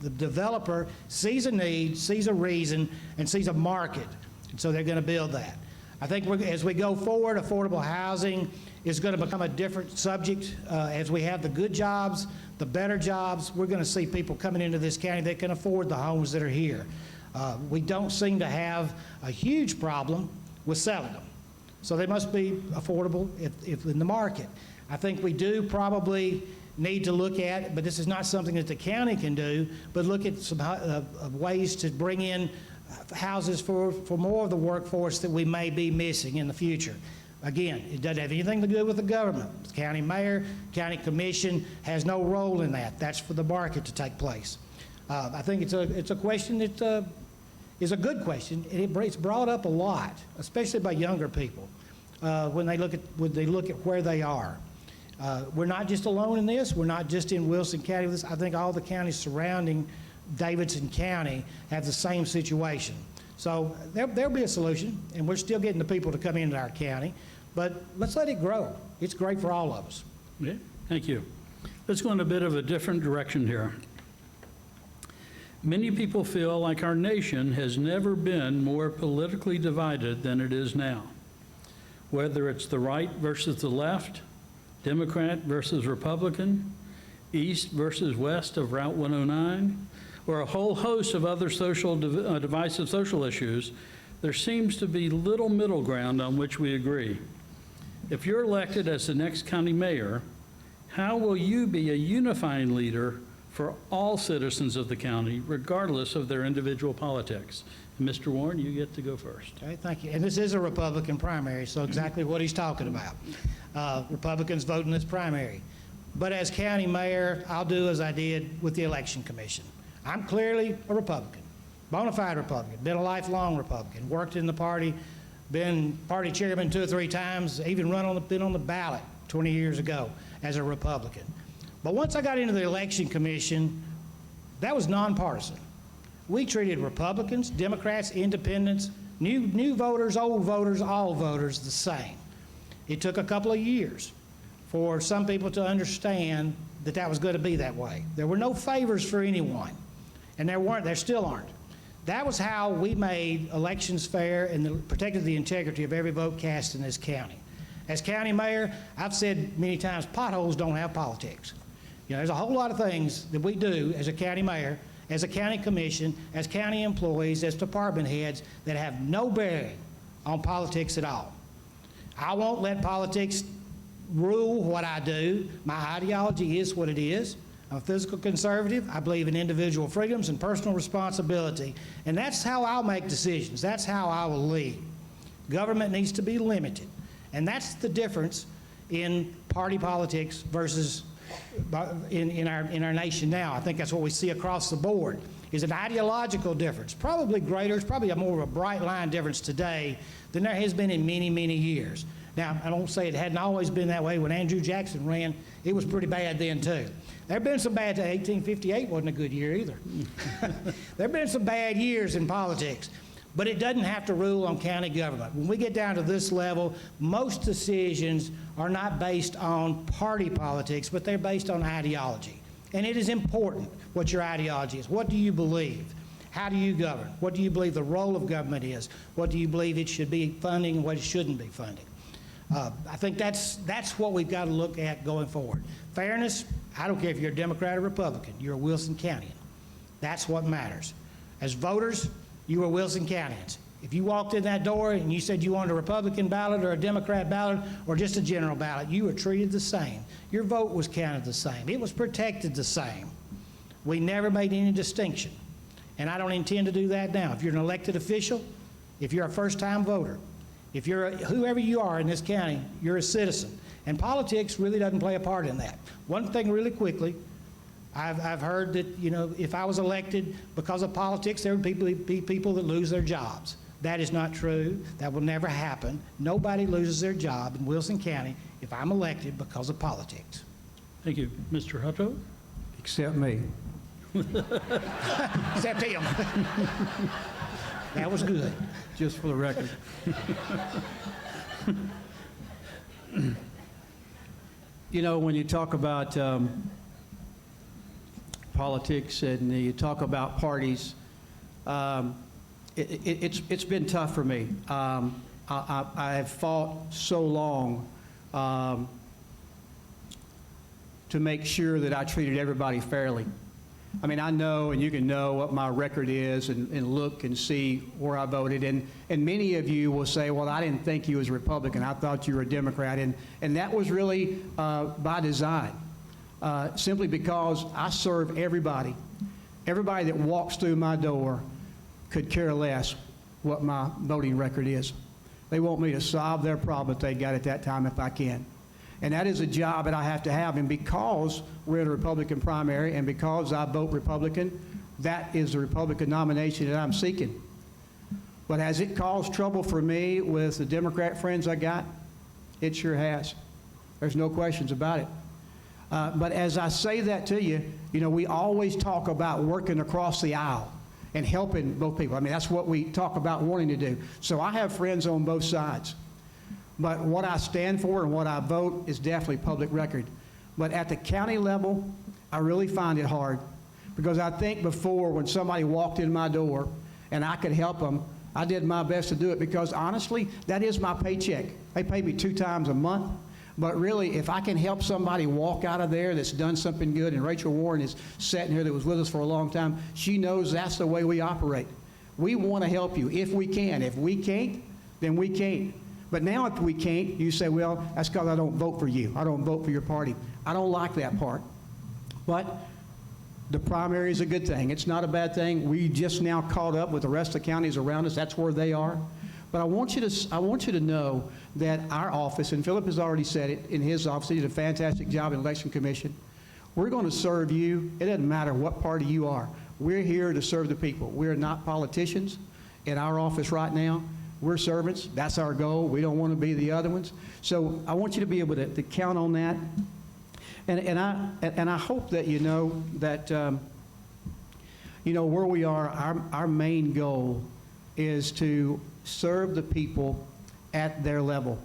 the developer sees a need, sees a reason, and sees a market, and so they're going to build that. I think as we go forward, affordable housing is going to become a different subject. As we have the good jobs, the better jobs, we're going to see people coming into this county that can afford the homes that are here. We don't seem to have a huge problem with selling them. So they must be affordable if in the market. I think we do probably need to look at, but this is not something that the county can do, but look at some ways to bring in houses for more of the workforce that we may be missing in the future. Again, it doesn't have anything to do with the government. The county mayor, county commission has no role in that. That's for the market to take place. I think it's a question that is a good question, and it's brought up a lot, especially by younger people, when they look at where they are. We're not just alone in this. We're not just in Wilson County. I think all the counties surrounding Davidson County have the same situation. So there'll be a solution, and we're still getting the people to come into our county, but let's let it grow. It's great for all of us. Okay, thank you. Let's go in a bit of a different direction here. Many people feel like our nation has never been more politically divided than it is now. Whether it's the right versus the left, Democrat versus Republican, east versus west of Route 109, or a whole host of other divisive social issues, there seems to be little middle ground on which we agree. If you're elected as the next county mayor, how will you be a unifying leader for all citizens of the county, regardless of their individual politics? And Mr. Warren, you get to go first. Okay, thank you. And this is a Republican primary, so exactly what he's talking about. Republicans vote in this primary. But as county mayor, I'll do as I did with the election commission. I'm clearly a Republican, bona fide Republican, been a lifelong Republican, worked in the party, been party chairman 2 or 3 times, even been on the ballot 20 years ago as a Republican. But once I got into the election commission, that was nonpartisan. We treated Republicans, Democrats, independents, new voters, old voters, all voters the same. It took a couple of years for some people to understand that that was going to be that way. There were no favors for anyone, and there still aren't. That was how we made elections fair and protected the integrity of every vote cast in this county. As county mayor, I've said many times, potholes don't have politics. There's a whole lot of things that we do as a county mayor, as a county commission, as county employees, as department heads that have no bearing on politics at all. I won't let politics rule what I do. My ideology is what it is. I'm a physical conservative. I believe in individual freedoms and personal responsibility, and that's how I'll make decisions. That's how I will lead. Government needs to be limited. And that's the difference in party politics versus in our nation now. I think that's what we see across the board, is an ideological difference, probably greater. It's probably more of a bright line difference today than there has been in many, many years. Now, I don't say it hadn't always been that way. When Andrew Jackson ran, it was pretty bad then, too. There have been some bad, 1858 wasn't a good year either. There have been some bad years in politics, but it doesn't have to rule on county government. When we get down to this level, most decisions are not based on party politics, but they're based on ideology. And it is important what your ideology is. What do you believe? How do you govern? What do you believe the role of government is? What do you believe it should be funding and what it shouldn't be funding? I think that's what we've got to look at going forward. Fairness, I don't care if you're a Democrat or Republican, you're a Wilson Countyan. That's what matters. As voters, you are Wilson Countryans. If you walked in that door and you said you wanted a Republican ballot or a Democrat ballot or just a general ballot, you were treated the same. Your vote was counted the same. It was protected the same. We never made any distinction. And I don't intend to do that now. If you're an elected official, if you're a first-time voter, if you're whoever you are in this county, you're a citizen. And politics really doesn't play a part in that. One thing really quickly, I've heard that, you know, if I was elected because of politics, there would be people that lose their jobs. That is not true. That will never happen. Nobody loses their job in Wilson County if I'm elected because of politics. Thank you. Mr. Hutto? Except me. Except him. That was good. Just for the record. You know, when you talk about politics and you talk about parties, it's been tough for me. I have fought so long to make sure that I treated everybody fairly. I mean, I know, and you can know what my record is and look and see where I voted. And many of you will say, well, I didn't think you was a Republican. I thought you were a Democrat. And that was really by design, simply because I serve everybody. Everybody that walks through my door could care less what my voting record is. They want me to solve their problem that they got at that time if I can. And that is a job that I have to have. And because we're in a Republican primary and because I vote Republican, that is the Republican nomination that I'm seeking. But has it caused trouble for me with the Democrat friends I got? It sure has. There's no questions about it. But as I say that to you, you know, we always talk about working across the aisle and helping both people. I mean, that's what we talk about wanting to do. So I have friends on both sides. But what I stand for and what I vote is definitely public record. But at the county level, I really find it hard because I think before when somebody walked in my door and I could help them, I did my best to do it because honestly, that is my paycheck. They pay me 2 times a month. But really, if I can help somebody walk out of there that's done something good, and Rachel Warren is sitting here that was with us for a long time, she knows that's the way we operate. We want to help you if we can. If we can't, then we can't. But now if we can't, you say, well, that's because I don't vote for you. I don't vote for your party. I don't like that part. But the primary is a good thing. It's not a bad thing. We just now caught up with the rest of the counties around us. That's where they are. But I want you to know that our office, and Philip has already said it in his office, he did a fantastic job in Election Commission. We're going to serve you. It doesn't matter what party you are. We're here to serve the people. We're not politicians in our office right now. We're servants. That's our goal. We don't want to be the other ones. So I want you to be able to count on that. And I hope that you know that, you know, where we are, our main goal is to serve the people at their level.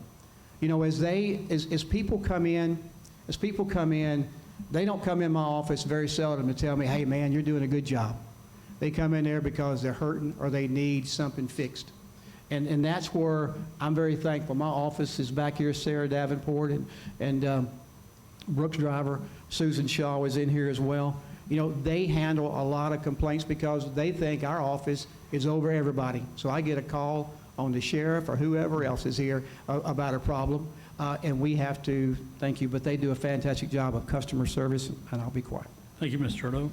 You know, as people come in, they don't come in my office very seldom to tell me, hey, man, you're doing a good job. They come in there because they're hurting or they need something fixed. And that's where I'm very thankful. My office is back here, Sarah Davenport and Brooks Driver, Susan Shaw is in here as well. You know, they handle a lot of complaints because they think our office is over everybody. So I get a call on the sheriff or whoever else is here about a problem, and we have to, thank you, but they do a fantastic job of customer service, and I'll be quiet. Thank you, Mr. Hutto.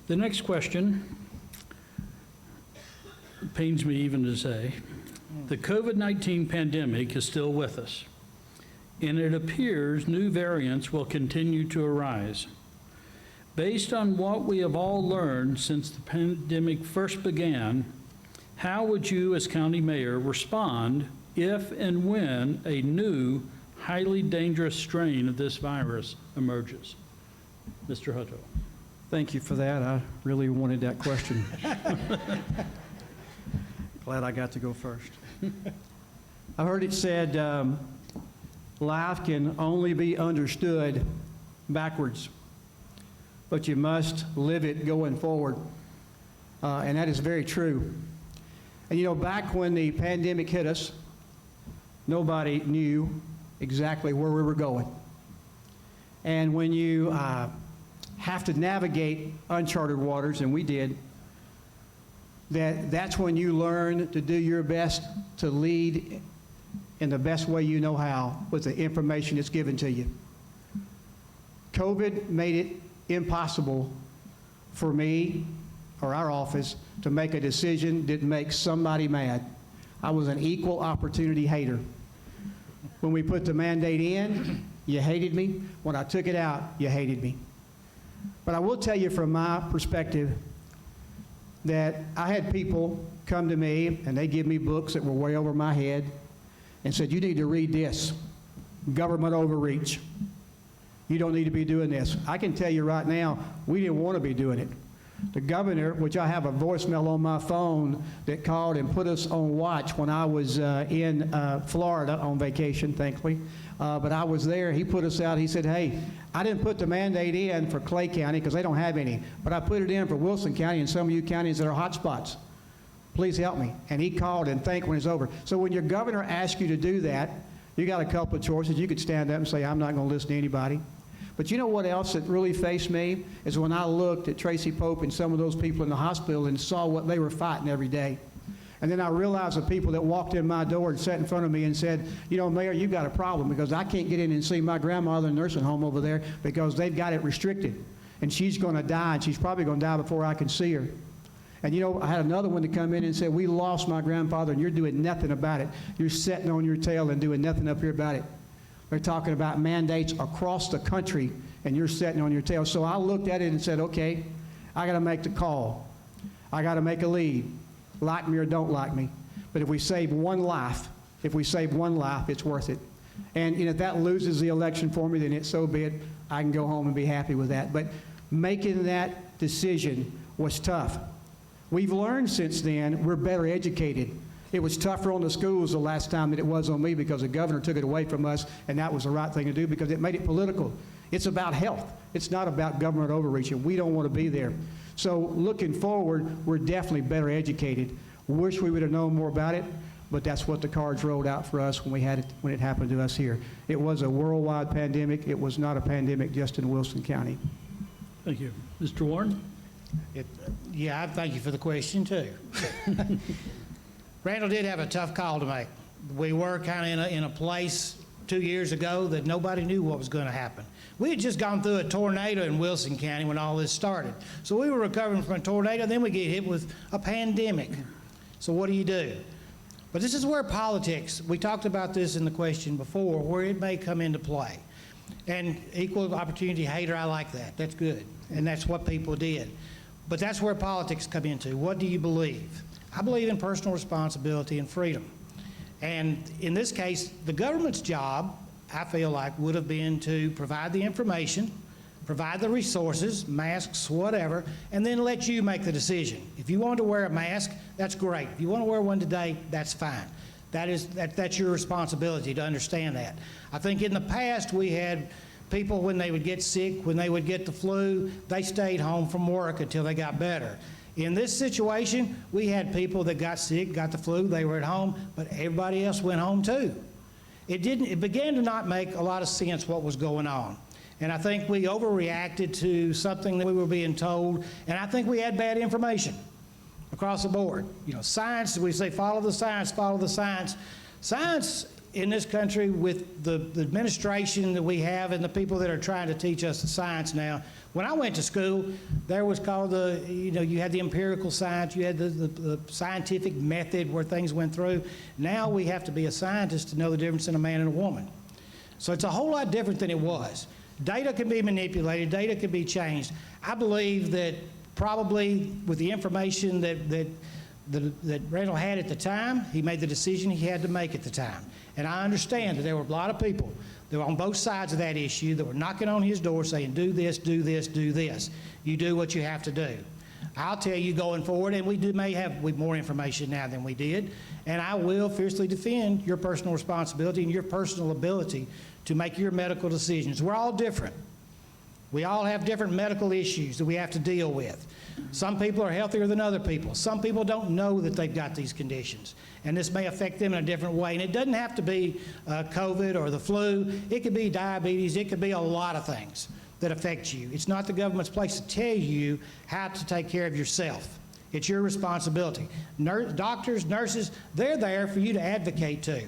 The next question pains me even to say, the COVID-19 pandemic is still with us, and it appears new variants will continue to arise. Based on what we have all learned since the pandemic first began, how would you as county mayor respond if and when a new, highly dangerous strain of this virus emerges? Mr. Hutto. Thank you for that. I really wanted that question. Glad I got to go first. I heard it said, life can only be understood backwards, but you must live it going forward. And that is very true. And you know, back when the pandemic hit us, nobody knew exactly where we were going. And when you have to navigate uncharted waters, and we did, that's when you learn to do your best to lead in the best way you know how with the information that's given to you. COVID made it impossible for me or our office to make a decision that makes somebody mad. I was an equal opportunity hater. When we put the mandate in, you hated me. When I took it out, you hated me. But I will tell you from my perspective that I had people come to me and they give me books that were way over my head and said, you need to read this, government overreach. You don't need to be doing this. I can tell you right now, we didn't want to be doing it. The governor, which I have a voicemail on my phone that called and put us on watch when I was in Florida on vacation, thankfully. But I was there. He put us out. He said, hey, I didn't put the mandate in for Clay County because they don't have any, but I put it in for Wilson County and some of you counties that are hot spots. Please help me. And he called and thanked when it's over. So when your governor asks you to do that, you got a couple of choices. You could stand up and say, I'm not going to listen to anybody. But you know what else that really faced me is when I looked at Tracy Pope and some of those people in the hospital and saw what they were fighting every day. And then I realized the people that walked in my door and sat in front of me and said, you know, Mayor, you've got a problem because I can't get in and see my grandmother in the nursing home over there because they've got it restricted. And she's going to die, and she's probably going to die before I can see her. And you know, I had another one to come in and say, we lost my grandfather and you're doing nothing about it. You're sitting on your tail and doing nothing up here about it. They're talking about mandates across the country, and you're sitting on your tail. So I looked at it and said, okay, I got to make the call. I got to make a lead. Like me or don't like me. But if we save one life, it's worth it. And if that loses the election for me, then it's so be it. I can go home and be happy with that. But making that decision was tough. We've learned since then we're better educated. It was tougher on the schools the last time than it was on me because the governor took it away from us, and that was the right thing to do because it made it political. It's about health. It's not about government overreach, and we don't want to be there. So looking forward, we're definitely better educated. Wish we would have known more about it, but that's what the cards rolled out for us when it happened to us here. It was a worldwide pandemic. It was not a pandemic just in Wilson County. Thank you. Mr. Warren? Yeah, I thank you for the question, too. Randall did have a tough call to make. We were kind of in a place 2 years ago that nobody knew what was going to happen. We had just gone through a tornado in Wilson County when all this started. So we were recovering from a tornado, then we get hit with a pandemic. So what do? But this is where politics, we talked about this in the question before, where it may come into play. And equal opportunity hater, I like that. That's good. And that's what people did. But that's where politics come into. What do you believe? I believe in personal responsibility and freedom. And in this case, the government's job, I feel like, would have been to provide the information, provide the resources, masks, whatever, and then let you make the decision. If you want to wear a mask, that's great. If you want to wear one today, that's fine. That's your responsibility to understand that. I think in the past we had people, when they would get sick, when they would get the flu, they stayed home from work until they got better. In this situation, we had people that got sick, got the flu, they were at home, but everybody else went home too. It began to not make a lot of sense what was going on. And I think we overreacted to something that we were being told, and I think we had bad information across the board. Science, we say follow the science, follow the science. Science in this country, with the administration that we have and the people that are trying to teach us the science now, When I went to school, there was called you had the empirical science, you had the scientific method where things went through. Now we have to be a scientist to know the difference in a man and a woman. So it's a whole lot different than it was. Data can be manipulated, data can be changed. I believe that probably with the information that Randall had at the time, he made the decision he had to make at the time. And I understand that there were a lot of people that were on both sides of that issue that were knocking on his door saying, do this, do this, do this. You do what you have to do. I'll tell you going forward, and we may have more information now than we did, and I will fiercely defend your personal responsibility and your personal ability to make your medical decisions. We're all different. We all have different medical issues that we have to deal with. Some people are healthier than other people. Some people don't know that they've got these conditions, and this may affect them in a different way. And it doesn't have to be COVID or the flu. It could be diabetes. It could be a lot of things that affect you. It's not the government's place to tell you how to take care of yourself. It's your responsibility. Doctors, nurses, they're there for you to advocate to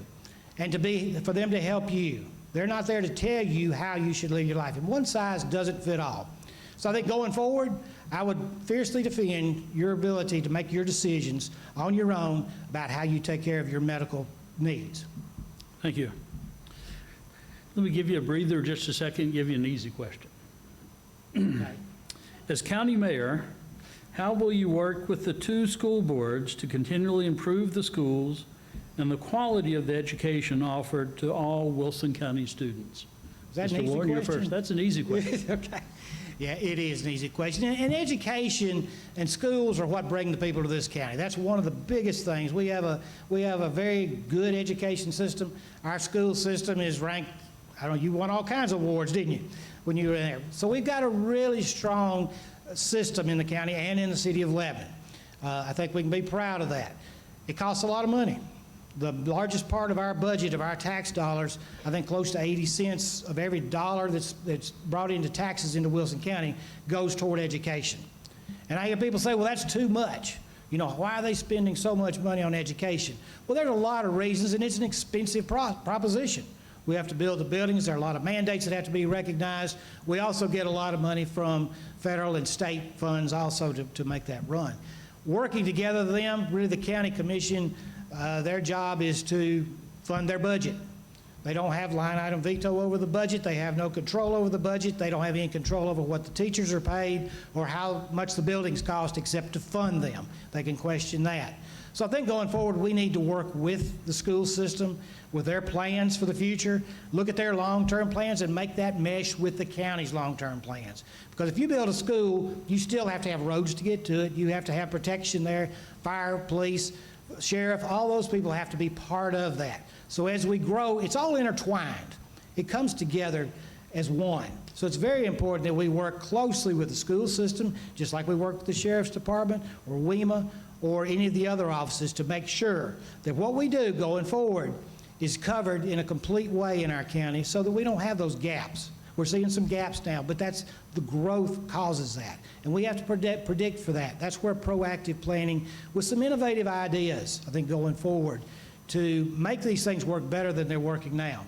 and for them to help you. They're not there to tell you how you should live your life. And one size doesn't fit all. So I think going forward, I would fiercely defend your ability to make your decisions on your own about how you take care of your medical needs. Thank you. Let me give you a breather just a second, give you an easy question. Okay. As county mayor, how will you work with the two school boards to continually improve the schools and the quality of the education offered to all Wilson County students? Is that an Mr. easy Warren, you're question? first. That's an easy question. Okay. Yeah, it is an easy question. And education and schools are what bring the people to this county. That's one of the biggest things. We have a very good education system. Our school system is ranked, I don't know, you won all kinds of awards, didn't you, when you were there? So we've got a really strong system in the county and in the city of Lebanon. I think we can be proud of that. It costs a lot of money. The largest part of our budget, of our tax dollars, I think close to 80 cents of every dollar that's brought into taxes into Wilson County goes toward education. And I hear people say, well, that's too much. You know, why are they spending so much money on education? Well, there's a lot of reasons, and it's an expensive proposition. We have to build the buildings. There are a lot of mandates that have to be recognized. We also get a lot of money from federal and state funds also to make that run. Working together, really the county commission, their job is to fund their budget. They don't have line item veto over the budget. They have no control over the budget. They don't have any control over what the teachers are paid or how much the buildings cost except to fund them. They can question that. So I think going forward, we need to work with the school system, with their plans for the future, look at their long-term plans and make that mesh with the county's long-term plans. Because if you build a school, you still have to have roads to get to it. You have to have protection there, fire, police, sheriff, all those people have to be part of that. So as we grow, it's all intertwined. It comes together as one. So it's very important that we work closely with the school system, just like we work with the sheriff's department or WEMA or any of the other offices to make sure that what we do going forward is covered in a complete way in our county so that we don't have those gaps. We're seeing some gaps now, but that's the growth causes that. And we have to predict for that. That's where proactive planning with some innovative ideas, I think, going forward to make these things work better than they're working now.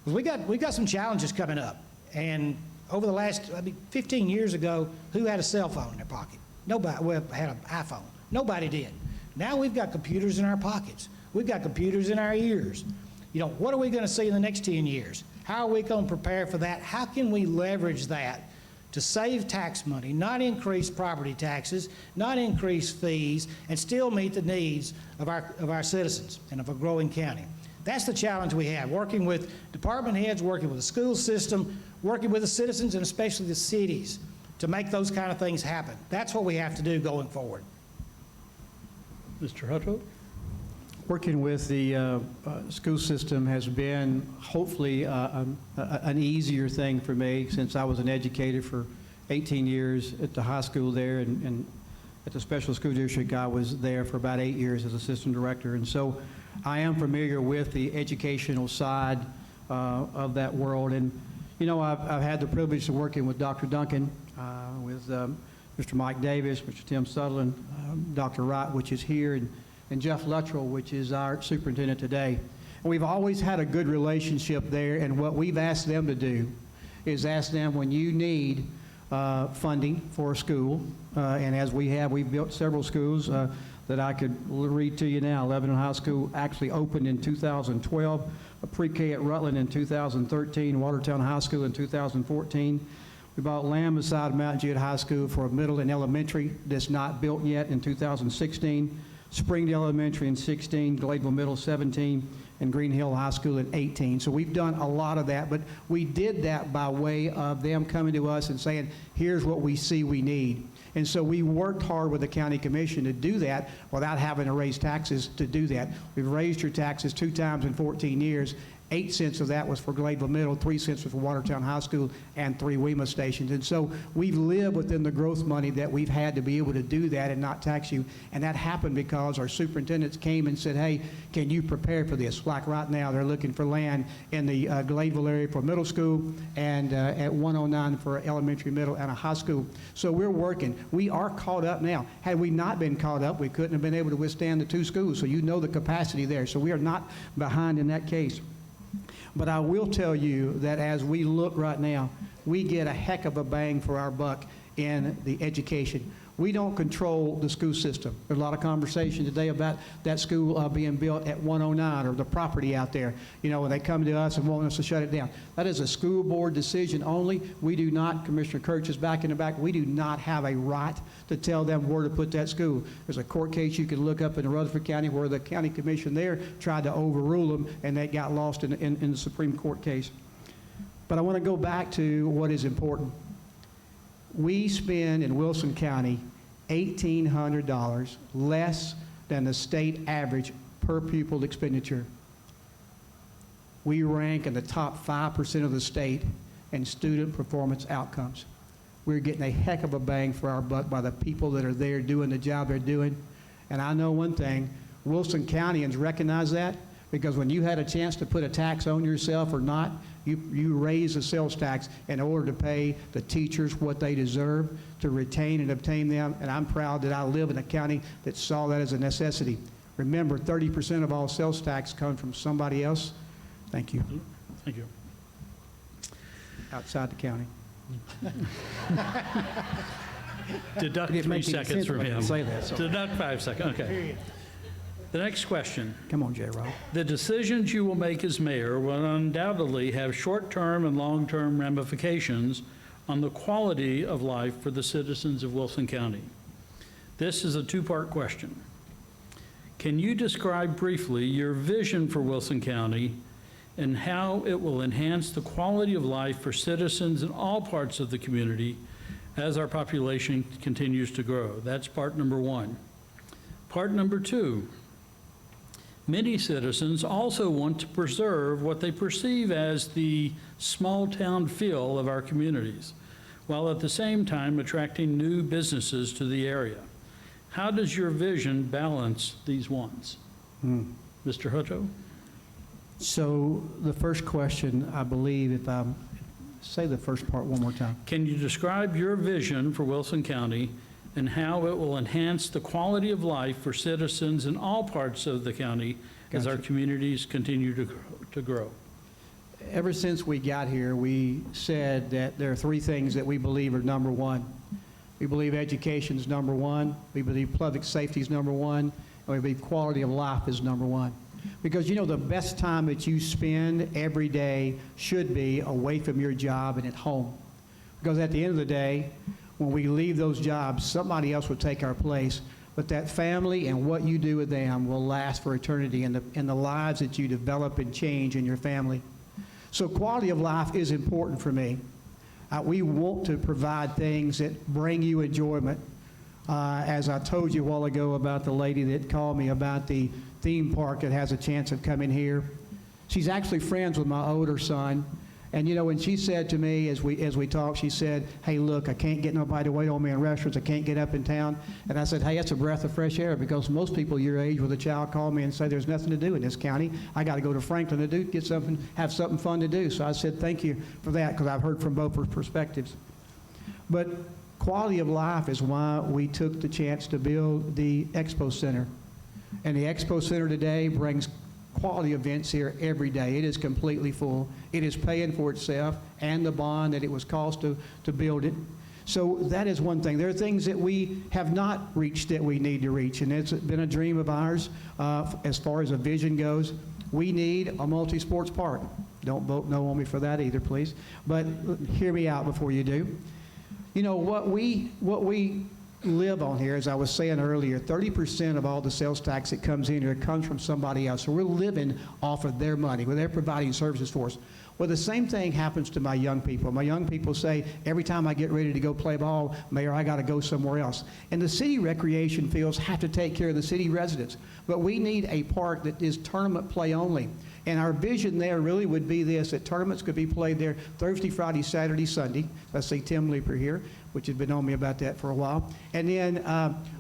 Because we got some challenges coming up. And over the last, 15 years ago, who had a cell phone in their pocket? Nobody had an iPhone. Nobody did. Now we've got computers in our pockets. We've got computers in our ears. You know, what are we going to see in the next 10 years? How are we going to prepare for that? How can we leverage that to save tax money, not increase property taxes, not increase fees, and still meet the needs of our citizens and of a growing county? That's the challenge we have, working with department heads, working with the school system, working with the citizens, and especially the cities to make those kind of things happen. That's what we have to do going forward. Mr. Hutto? Working with the school system has been hopefully an easier thing for me since I was an educator for 18 years at the high school there, and at the special school district I was there for about 8 years as assistant director. And so I am familiar with the educational side of that world. And, you know, I've had the privilege of working with Dr. Duncan, with Mr. Mike Davis, Mr. Tim Sutherland, Dr. Wright, which is here, and Jeff Luttrell, which is our superintendent today. And we've always had a good relationship there, and what we've asked them to do is ask them when you need funding for a school. And as we've built several schools that I could read to you now. Lebanon High School actually opened in 2012, a pre-K at Rutland in 2013, Watertown High School in 2014. We bought land beside Mount Jude High School for a middle and elementary that's not built yet in 2016. Springdale Elementary in 16, Gladeville Middle 17, and Green Hill High School in 18. So we've done a lot of that, but we did that by way of them coming to us and saying, here's what we see we need. And so we worked hard with the county commission to do that without having to raise taxes to do that. We've raised your taxes 2 times in 14 years. 8 cents of that was for Gladeville Middle, 3 cents was for Watertown High School, and 3 WEMA stations. And so we've lived within the growth money that we've had to be able to do that and not tax you. And that happened because our superintendents came and said, hey, can you prepare for this? Like right now, they're looking for land in the Gladeville area for middle school and at 109 for elementary, middle, and a high school. So we're working. We are caught up now. Had we not been caught up, we couldn't have been able to withstand the 2 schools. So you know the capacity there. So we are not behind in that case. But I will tell you that as we look right now, we get a heck of a bang for our buck in the education. We don't control the school system. There's a lot of conversation today about that school being built at 109 or the property out there. You know, when they come to us and want us to shut it down. That is a school board decision only. We do not, Commissioner Kirch is back in the back, we do not have a right to tell them where to put that school. There's a court case you can look up in Rutherford County where the county commission there tried to overrule them and they got lost in the Supreme Court case. But I want to go back to what is important. We spend in Wilson County $1,800 less than the state average per pupil expenditure. We rank in the top 5% of the state in student performance outcomes. We're getting a heck of a bang for our buck by the people that are there doing the job they're doing. And I know one thing, Wilson Countyans recognize that, because when you had a chance to put a tax on yourself or not, you raise the sales tax in order to pay the teachers what they deserve, to retain and obtain them. And I'm proud that I live in a county that saw that as a necessity. Remember, 30% of all sales tax comes from somebody else. Thank you. Thank you. Outside the county. Deduct It didn't 3 make any seconds sense from when I him. say that, so. Deduct 5 seconds, okay. The next question. Come on, J-Rob. The decisions you will make as mayor will undoubtedly have short-term and long-term ramifications on the quality of life for the citizens of Wilson County. This is a 2-part question. Can you describe briefly your vision for Wilson County and how it will enhance the quality of life for citizens in all parts of the community as our population continues to grow? That's part number 1. Part number 2. Many citizens also want to preserve what they perceive as the small-town feel of our communities, while at the same time attracting new businesses to the area. How does your vision balance these wants? Mr. Hutto? So the first question, I believe, if I say the first part one more time. Can you describe your vision for Wilson County and how it will enhance the quality of life for citizens in all parts of the county as our communities continue to grow? Ever since we got here, we said that there are 3 things that we believe are number 1. We believe education is number 1, we believe public safety is number 1, and we believe quality of life is number 1. Because you know the best time that you spend every day should be away from your job and at home. Because at the end of the day, when we leave those jobs, somebody else will take our place. But that family and what you do with them will last for eternity, and the lives that you develop and change in your family. So quality of life is important for me. We want to provide things that bring you enjoyment. As I told you a while ago about the lady that called me about the theme park that has a chance of coming here. She's actually friends with my older son. And you know, when she said to me as we talked, she said, hey, look, I can't get nobody to wait on me in restaurants. I can't get up in town. And I said, hey, that's a breath of fresh air, because most people your age with a child call me and say there's nothing to do in this county. I got to go to Franklin to get something, have something fun to do. So I said, thank you for that, because I've heard from both perspectives. But quality of life is why we took the chance to build the Expo Center. And the Expo Center today brings quality events here every day. It is completely full. It is paying for itself and the bond that it was cost to build it. So that is one thing. There are things that we have not reached that we need to reach, and it's been a dream of ours as far as a vision goes. We need a multi-sports park. Don't vote no on me for that either, please. But hear me out before you do. You know, what we live on here, as I was saying earlier, 30% of all the sales tax that comes in here comes from somebody else. So we're living off of their money, where they're providing services for us. Well, the same thing happens to my young people. My young people say, every time I get ready to go play ball, Mayor, I got to go somewhere else. And the city recreation fields have to take care of the city residents. But we need a park that is tournament play only. And our vision there really would be this, that tournaments could be played there Thursday, Friday, Saturday, Sunday. Let's see Tim Leeper here, which has been on me about that for a while. And then,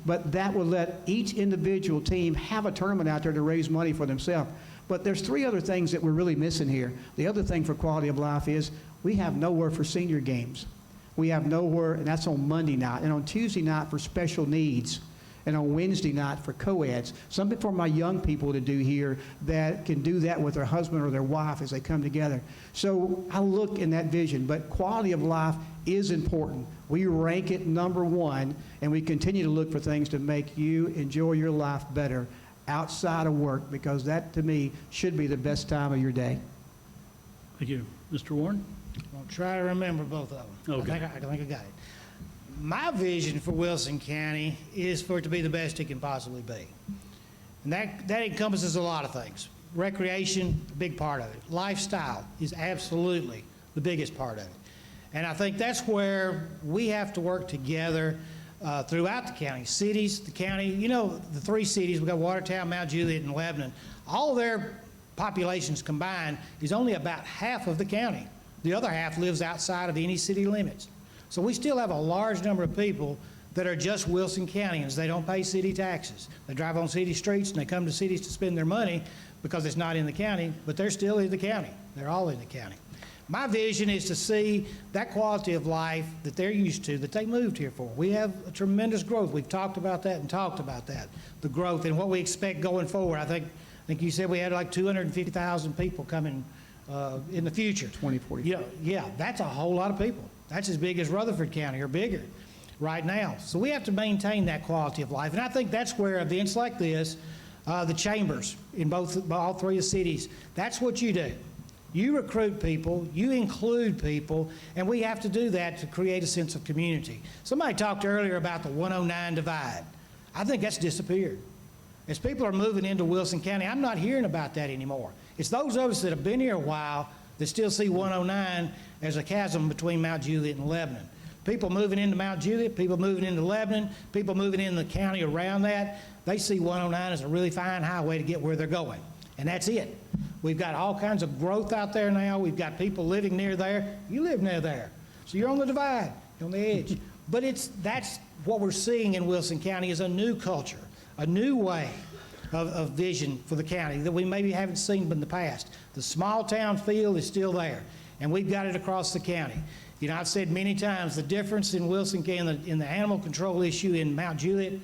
but that would let each individual team have a tournament out there to raise money for themselves. But there's three other things that we're really missing here. The other thing for quality of life is we have nowhere for senior games. We have nowhere, and that's on Monday night, and on Tuesday night for special needs, and on Wednesday night for co-eds. Something for my young people to do here that can do that with their husband or their wife as they come together. So I look in that vision, but quality of life is important. We rank it number one, and we continue to look for things to make you enjoy your life better outside of work, because that, to me, should be the best time of your day. Thank you. Mr. Warren? I'll try to remember both of them. Okay. I think I got it. My vision for Wilson County is for it to be the best it can possibly be. And that encompasses a lot of things. Recreation, a big part of it. Lifestyle is absolutely the biggest part of it. And I think that's where we have to work together throughout the county. Cities, the county, you know, the three cities, we've got Watertown, Mount Juliet, and Lebanon. All their populations combined is only about half of the county. The other half lives outside of any city limits. So we still have a large number of people that are just Wilson Countyans. They don't pay city taxes. They drive on city streets and they come to cities to spend their money because it's not in the county, but they're still in the county. They're all in the county. My vision is to see that quality of life that they're used to, that they moved here for. We have a tremendous growth. We've talked about that, the growth and what we expect going forward. I think you said we had like 250,000 people coming in the future. 2040. Yeah, that's a whole lot of people. That's as big as Rutherford County or bigger right now. So we have to maintain that quality of life. And I think that's where events like this, the chambers in all three of the cities, that's what you do. You recruit people, you include people, and we have to do that to create a sense of community. Somebody talked earlier about the 109 divide. I think that's disappeared. As people are moving into Wilson County, I'm not hearing about that anymore. It's those of us that have been here a while that still see 109 as a chasm between Mount Juliet and Lebanon. People moving into Mount Juliet, people moving into Lebanon, people moving in the county around that, they see 109 as a really fine highway to get where they're going. And that's it. We've got all kinds of growth out there now. We've got people living near there. You live near there. So you're on the divide, you're on the edge. But that's what we're seeing in Wilson County is a new culture, a new way of vision for the county that we maybe haven't seen in the past. The small town feel is still there, and we've got it across the county. You know, I've said many times the difference in Wilson County, in the animal control issue in Mount Juliet,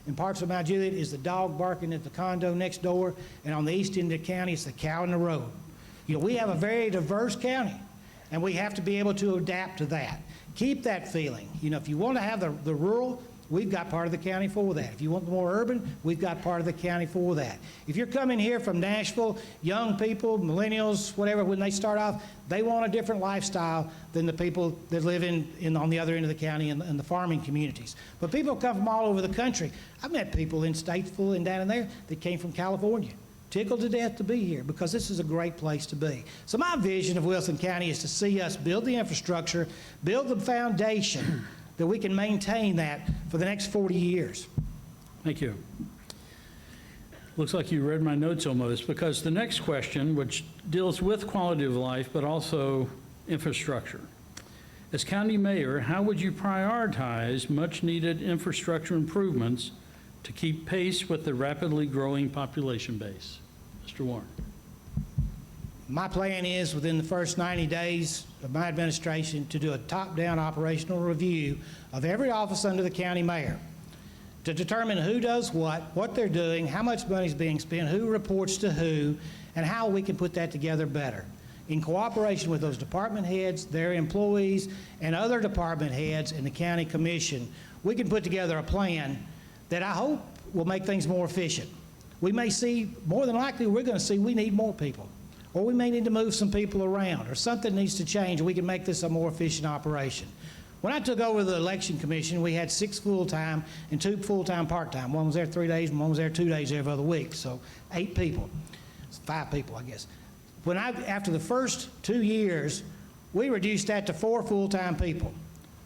in parts of Mount Juliet, is the dog barking at the condo next door, and on the east end of the county, it's the cow in the road. You know, we have a very diverse county, and we have to be able to adapt to that. Keep that feeling. You know, if you want to have the rural, we've got part of the county for that. If you want the more urban, we've got part of the county for that. If you're coming here from Nashville, young people, millennials, whatever, when they start off, they want a different lifestyle than the people that live on the other end of the county and the farming communities. But people come from all over the country. I've met people in Statesville and down in there that came from California. Tickled to death to be here because this is a great place to be. So my vision of Wilson County is to see us build the infrastructure, build the foundation that we can maintain that for the next 40 years. Thank you. Looks like you read my notes almost, because the next question, which deals with quality of life but also infrastructure. As county mayor, how would you prioritize much-needed infrastructure improvements to keep pace with the rapidly growing population base? Mr. Warren. My plan is within the first 90 days of my administration to do a top-down operational review of every office under the county mayor to determine who does what they're doing, how much money is being spent, who reports to who, and how we can put that together better. in cooperation with those department heads, their employees, and other department heads and the county commission, we can put together a plan that I hope will make things more efficient. We may see, more than likely, we're going to see we need more people, or we may need to move some people around, or something needs to change. We can make this a more efficient operation. When I took over the election commission, we had 6 full-time and 2 full-time part-time. One was there 3 days and one was there 2 days every other week, so 8 people. 5 people, I guess. After the first 2 years, we reduced that to 4 full-time people.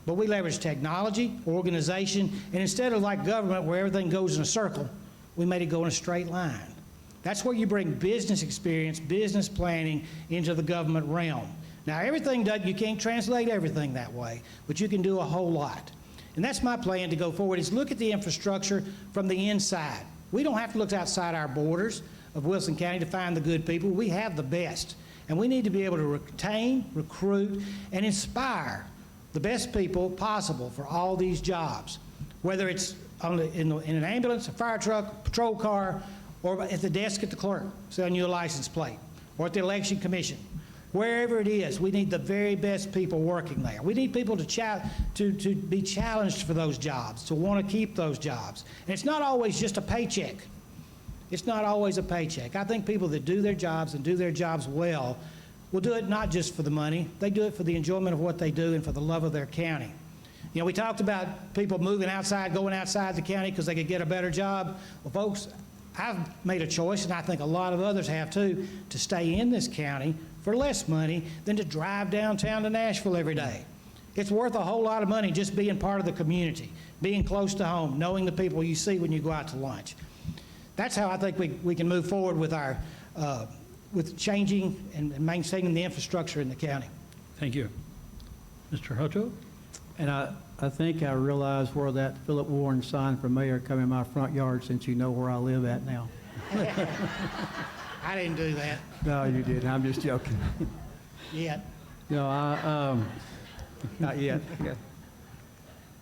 But we leveraged technology, organization, and instead of like government where everything goes in a circle, we made it go in a straight line. That's where you bring business experience, business planning into the government realm. Now, you can't translate everything that way, but you can do a whole lot. And that's my plan to go forward, is look at the infrastructure from the inside. We don't have to look outside our borders of Wilson County to find the good people. We have the best. And we need to be able to retain, recruit, and inspire the best people possible for all these jobs, whether it's in an ambulance, a fire truck, patrol car, or at the desk at the clerk selling you a license plate, or at the election commission. Wherever it is, we need the very best people working there. We need people to be challenged for those jobs, to want to keep those jobs. And it's not always just a paycheck. It's not always a paycheck. I think people that do their jobs and do their jobs well will do it not just for the money. They do it for the enjoyment of what they do and for the love of their county. You know, we talked about people moving outside, going outside the county because they could get a better job. Well, folks, I've made a choice, and I think a lot of others have too, to stay in this county for less money than to drive downtown to Nashville every day. It's worth a whole lot of money just being part of the community, being close to home, knowing the people you see when you go out to lunch. That's how I think we can move forward with with changing and maintaining the infrastructure in the county. Thank you. Mr. Hutto? And I think I realize where that Philip Warren sign for mayor come in my front yard, since you know where I live at now. I didn't do that No, you didn't. I'm just joking. yet. No, not yet. Yeah.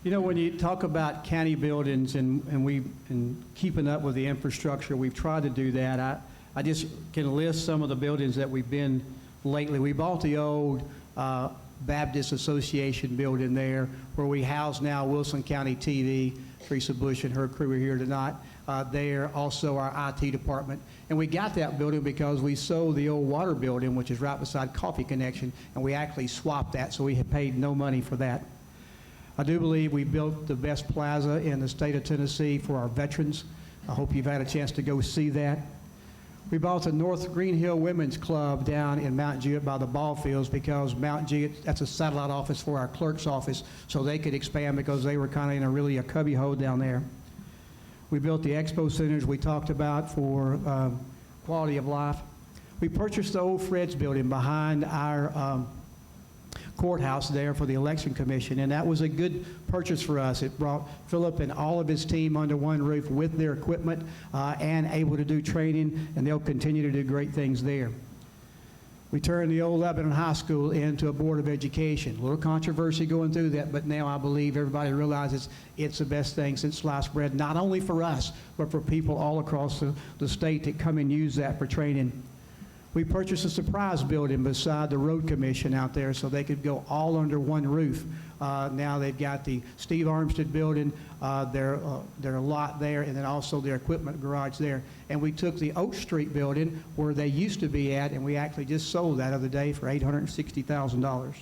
You know, when you talk about county buildings and keeping up with the infrastructure, we've tried to do that. I just can list some of the buildings that we've been lately. We bought the old Baptist Association building there, where we house now Wilson County TV. Teresa Bush and her crew are here tonight. There, also our IT department. And we got that building because we sold the old water building, which is right beside Coffee Connection, and we actually swapped that, so we had paid no money for that. I do believe we built the best plaza in the state of Tennessee for our veterans. I hope you've had a chance to go see that. We bought the North Green Hill Women's Club down in Mount Jewett by the ball fields, because Mount Jewett, that's a satellite office for our clerk's office, so they could expand because they were kind of in a cubby hole down there. We built the expo centers we talked about for quality of life. We purchased the old Fred's building behind our courthouse there for the election commission, and that was a good purchase for us. It brought Philip and all of his team under one roof with their equipment and able to do training, and they'll continue to do great things there. We turned the old Lebanon High School into a Board of Education. A little controversy going through that, but now I believe everybody realizes it's the best thing since sliced bread, not only for us, but for people all across the state that come and use that for training. We purchased a surprise building beside the road commission out there so they could go all under one roof. Now they've got the Steve Armstead building, their lot there, and then also their equipment garage there. And we took the Oak Street building where they used to be at, and we actually just sold that other day for $860,000.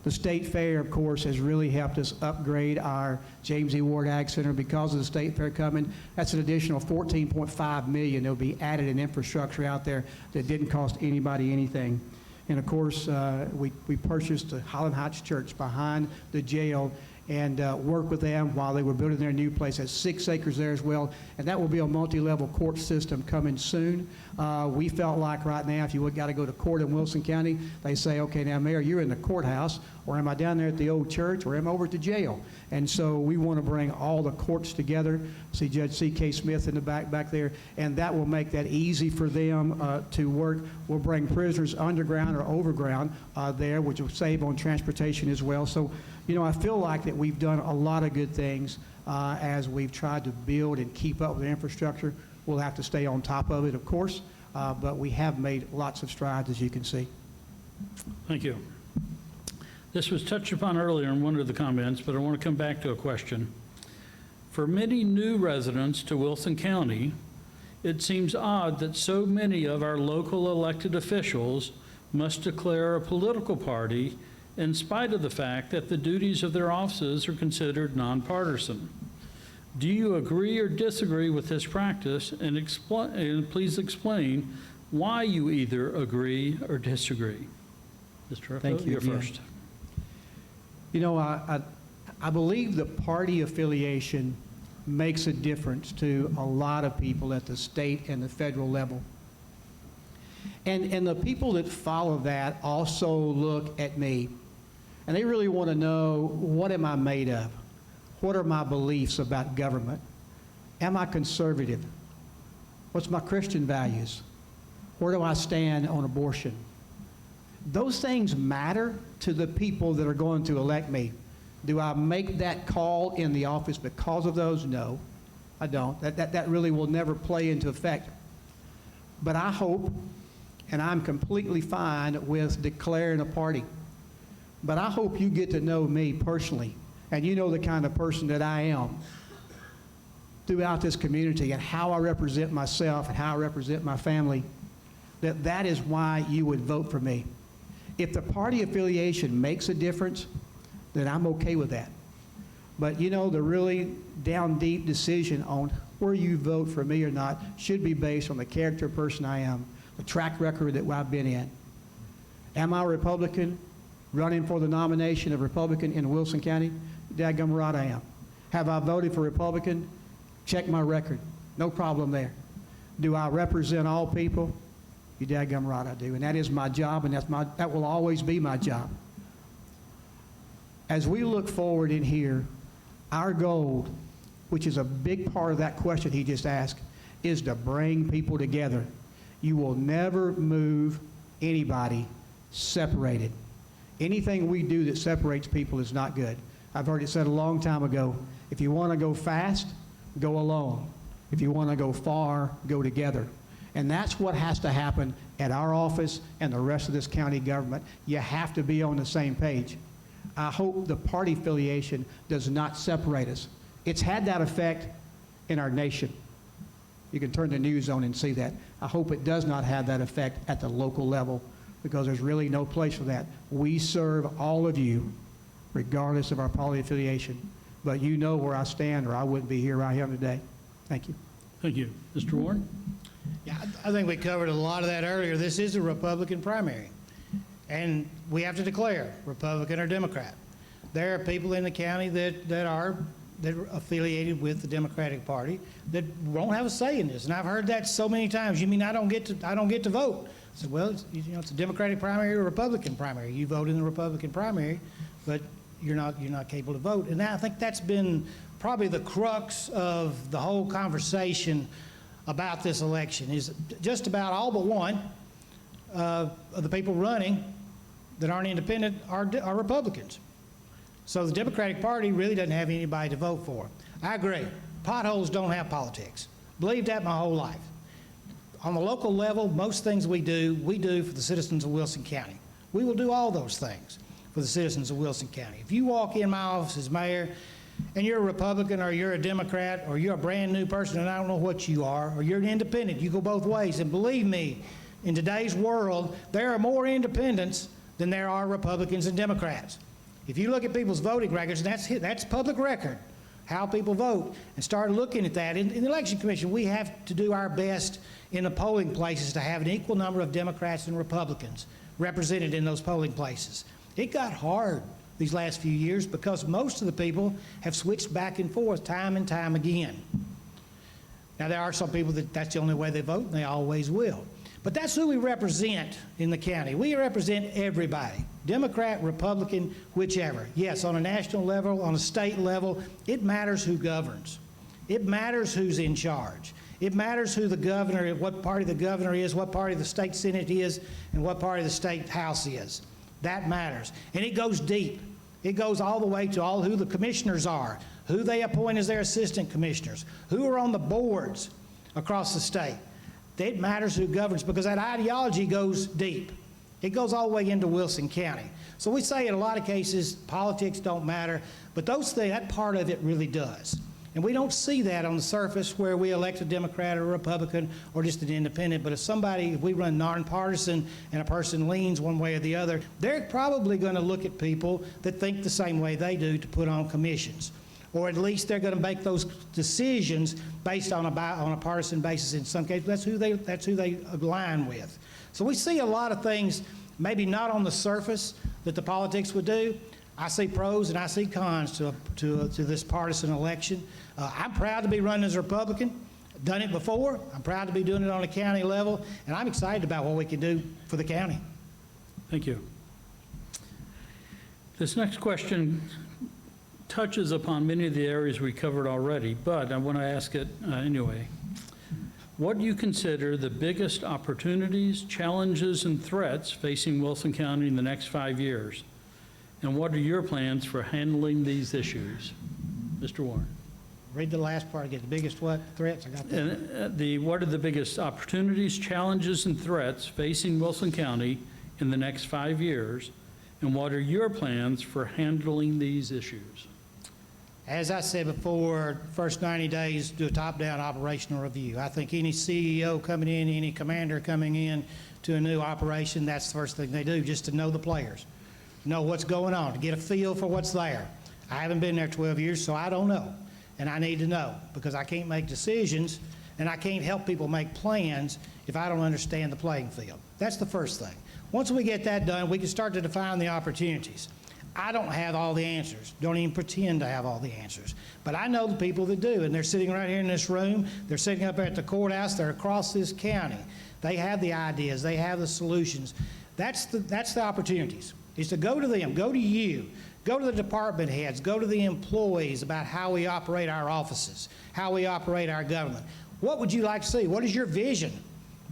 The State Fair, of course, has really helped us upgrade our James E. Ward Ag Center because of the State Fair coming. That's an additional $14.5 million that will be added in infrastructure out there that didn't cost anybody anything. And of course, we purchased the Highland Heights Church behind the jail and worked with them while they were building their new place. That's 6 acres there as well, and that will be a multi-level court system coming soon. We felt like right now, if you got to go to court in Wilson County, they say, okay, now, Mayor, you're in the courthouse, or am I down there at the old church, or am I over at the jail? And so we want to bring all the courts together. See Judge C.K. Smith in the back there, and that will make that easy for them to work. We'll bring prisoners underground or overground there, which will save on transportation as well. So, you know, I feel like that we've done a lot of good things as we've tried to build and keep up with the infrastructure. We'll have to stay on top of it, of course, but we have made lots of strides, as you can see. Thank you. This was touched upon earlier in one of the comments, but I want to come back to a question. For many new residents to Wilson County, it seems odd that so many of our local elected officials must declare a political party in spite of the fact that the duties of their offices are considered nonpartisan. Do you agree or disagree with this practice, and please explain why you either agree or disagree? Mr. Ruffo, Thank you you're again. first. You know, I believe the party affiliation makes a difference to a lot of people at the state and the federal level. And the people that follow that also look at me, and they really want to know, what am I made of? What are my beliefs about government? Am I conservative? What's my Christian values? Where do I stand on abortion? Those things matter to the people that are going to elect me. Do I make that call in the office because of those? No, I don't. That really will never play into effect. But I hope, and I'm completely fine with declaring a party, but I hope you get to know me personally, and you know the kind of person that I am throughout this community and how I represent myself and how I represent my family, that is why you would vote for me. If the party affiliation makes a difference, then I'm okay with that. But you know, the really down deep decision on where you vote for me or not should be based on the character person I am, the track record that I've been in. Am I a Republican running for the nomination of Republican in Wilson County? Dadgum right I am. Have I voted for Republican? Check my record. No problem there. Do I represent all people? You dadgum right I do. And that is my job, and that will always be my job. As we look forward in here, our goal, which is a big part of that question he just asked, is to bring people together. You will never move anybody separated. Anything we do that separates people is not good. I've heard it said a long time ago, if you want to go fast, go alone. If you want to go far, go together. And that's what has to happen at our office and the rest of this county government. You have to be on the same page. I hope the party affiliation does not separate us. It's had that effect in our nation. You can turn the news on and see that. I hope it does not have that effect at the local level, because there's really no place for that. We serve all of you, regardless of our party affiliation. But you know where I stand, or I wouldn't be here right here today. Thank you. Thank you. Mr. Warren? Yeah, I think we covered a lot of that earlier. This is a Republican primary, and we have to declare Republican or Democrat. There are people in the county that are affiliated with the Democratic Party that won't have a say in this, and I've heard that so many times. You mean I don't get to vote? I said, well, it's a Democratic primary or a Republican primary. You vote in the Republican primary, but you're not capable to vote. And I think that's been probably the crux of the whole conversation about this election, is just about all but one of the people running that aren't independent are Republicans. So the Democratic Party really doesn't have anybody to vote for. I agree. Potholes don't have politics. Believed that my whole life. On the local level, most things we do for the citizens of Wilson County. We will do all those things for the citizens of Wilson County. If you walk in my office as mayor and you're a Republican or you're a Democrat or you're a brand new person and I don't know what you are, or you're an independent, you go both ways. And believe me, in today's world, there are more independents than there are Republicans and Democrats. If you look at people's voting records, that's public record, how people vote, and start looking at that. In the Election Commission, we have to do our best in the polling places to have an equal number of Democrats and Republicans represented in those polling places. It got hard these last few years because most of the people have switched back and forth time and time again. Now, there are some people that's the only way they vote, and they always will. But that's who we represent in the county. We represent everybody, Democrat, Republican, whichever. Yes, on a national level, on a state level, it matters who governs. It matters who's in charge. It matters who the governor, what party the governor is, what party the state senate is, and what party the state house is. That matters. And it goes deep. It goes all the way to all who the commissioners are, who they appoint as their assistant commissioners, who are on the boards across the state. It matters who governs, because that ideology goes deep. It goes all the way into Wilson County. So we say in a lot of cases, politics don't matter, but those things, that part of it really does. And we don't see that on the surface where we elect a Democrat or a Republican or just an independent. But if we run nonpartisan and a person leans one way or the other, they're probably going to look at people that think the same way they do to put on commissions. Or at least they're going to make those decisions based on a partisan basis. In some cases, that's who they align with. So we see a lot of things, maybe not on the surface, that the politics would do. I see pros and I see cons to this partisan election. I'm proud to be running as a Republican. I've done it before. I'm proud to be doing it on a county level, and I'm excited about what we can do for the county. Thank you. This next question touches upon many of the areas we covered already, but I want to ask it anyway. What do you consider the biggest opportunities, challenges, and threats facing Wilson County in the next 5 years? And what are your plans for handling these issues? Mr. Warren. Read the last part again. The biggest what? Threats? I got that. And what are the biggest opportunities, challenges, and threats facing Wilson County in the next 5 years? And what are your plans for handling these issues? As I said before, first 90 days, do a top-down operational review. I think any CEO coming in, any commander coming in to a new operation, that's the first thing they do, just to know the players, know what's going on, to get a feel for what's there. I haven't been there 12 years, so I don't know. And I need to know, because I can't make decisions and I can't help people make plans if I don't understand the playing field. That's the first thing. Once we get that done, we can start to define the opportunities. I don't have all the answers. Don't even pretend to have all the answers. But I know the people that do, and they're sitting right here in this room. They're sitting up at the courthouse. They're across this county. They have the ideas. They have the solutions. That's the opportunities, is to go to them, go to you, go to the department heads, go to the employees about how we operate our offices, how we operate our government. What would you like to see? What is your vision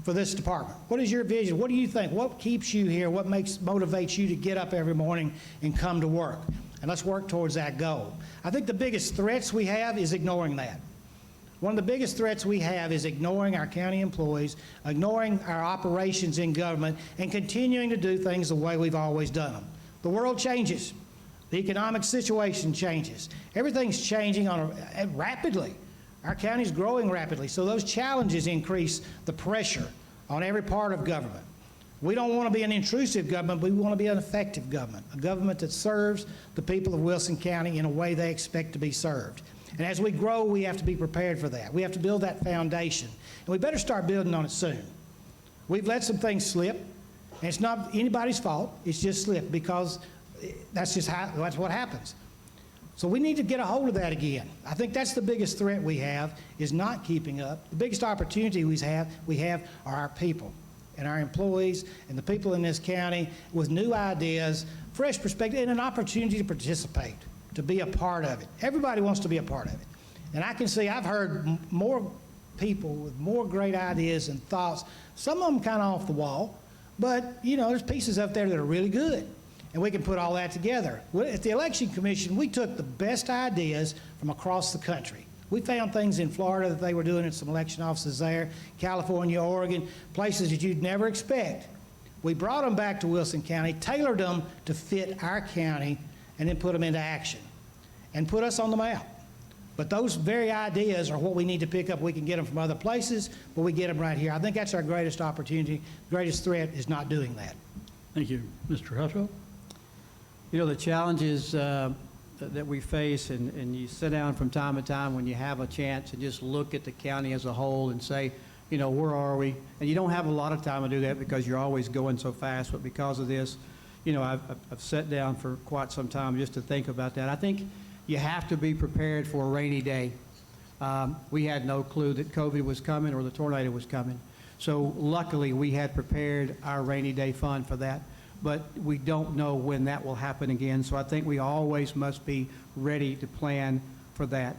for this department? What is your vision? What do you think? What keeps you here? What motivates you to get up every morning and come to work? And let's work towards that goal. I think the biggest threats we have is ignoring that. One of the biggest threats we have is ignoring our county employees, ignoring our operations in government, and continuing to do things the way we've always done them. The world changes. The economic situation changes. Everything's changing rapidly. Our county's growing rapidly, so those challenges increase the pressure on every part of government. We don't want to be an intrusive government, but we want to be an effective government, a government that serves the people of Wilson County in a way they expect to be served. And as we grow, we have to be prepared for that. We have to build that foundation, and we better start building on it soon. We've let some things slip, and it's not anybody's fault. It's just slipped because that's what happens. So we need to get a hold of that again. I think that's the biggest threat we have, is not keeping up. The biggest opportunity we have are our people and our employees and the people in this county with new ideas, fresh perspective, and an opportunity to participate, to be a part of it. Everybody wants to be a part of it. And I can see, I've heard more people with more great ideas and thoughts, some of them kind of off the wall, but, you know, there's pieces up there that are really good. And we can put all that together. At the Election Commission, we took the best ideas from across the country. We found things in Florida that they were doing in some election offices there, California, Oregon, places that you'd never expect. We brought them back to Wilson County, tailored them to fit our county, and then put them into action and put us on the map. But those very ideas are what we need to pick up. We can get them from other places, but we get them right here. I think that's our greatest opportunity. Greatest threat is not doing that. Thank you. Mr. Hutto? You know, the challenges that we face, and you sit down from time to time when you have a chance and just look at the county as a whole and say, you know, where are we? And you don't have a lot of time to do that because you're always going so fast, but because of this, you know, I've sat down for quite some time just to think about that. I think you have to be prepared for a rainy day. We had no clue that COVID was coming or the tornado was coming. So luckily, we had prepared our rainy day fund for that. But we don't know when that will happen again. So I think we always must be ready to plan for that.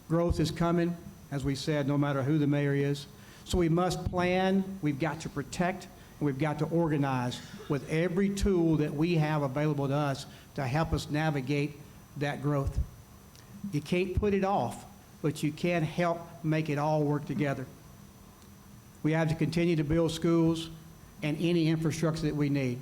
Growth is coming, as we said, no matter who the mayor is. So we must plan, we've got to protect, and we've got to organize with every tool that we have available to us to help us navigate that growth. You can't put it off, but you can help make it all work together. We have to continue to build schools, and any infrastructure that we need.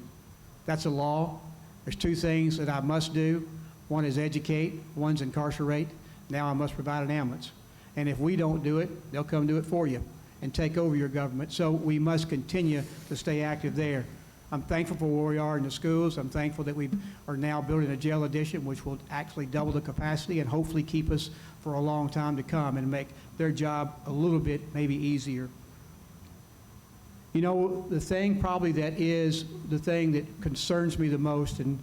That's a law. There's two things that I must do. One is educate, one's incarcerate. Now I must provide an ambulance. And if we don't do it, they'll come do it for you and take over your government. So we must continue to stay active there. I'm thankful for where we are in the schools. I'm thankful that we are now building a jail addition, which will actually double the capacity and hopefully keep us for a long time to come and make their job a little bit maybe easier. You know, the thing probably that is the thing that concerns me the most, and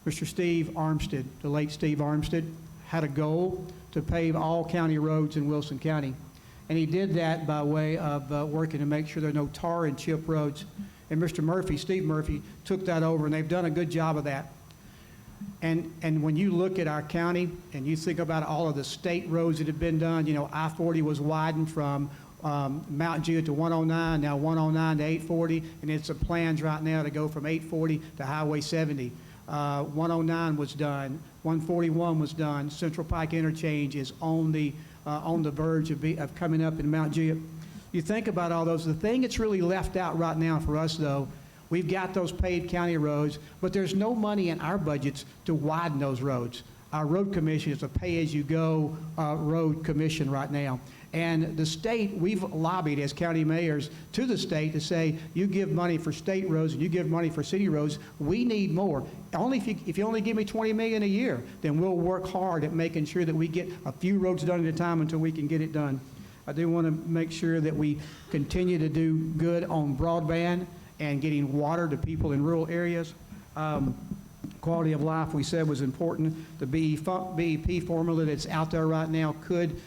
Mr. Steve Armstead, the late Steve Armstead, had a goal to pave all county roads in Wilson County. And he did that by way of working to make sure there are no tar and chip roads. And Mr. Murphy, Steve Murphy, took that over, and they've done a good job of that. And when you look at our county and you think about all of the state roads that have been done, you know, I-40 was widened from Mount Juliet to 109, now 109 to 840, and it's a plans right now to go from 840 to Highway 70. 109 was done, 141 was done. Central Pike Interchange is on the verge of coming up in Mount Juliet. You think about all those. The thing that's really left out right now for us, though, we've got those paved county roads, but there's no money in our budgets to widen those roads. Our road commission is a pay-as-you-go road commission right now. And the state, we've lobbied as county mayors to the state to say, you give money for state roads and you give money for city roads. We need more. Only if you only give me $20 million a year, then we'll work hard at making sure that we get a few roads done at a time until we can get it done. I do want to make sure that we continue to do good on broadband and getting water to people in rural areas. Quality of life, we said, was important. The BEP formula that's out there right now could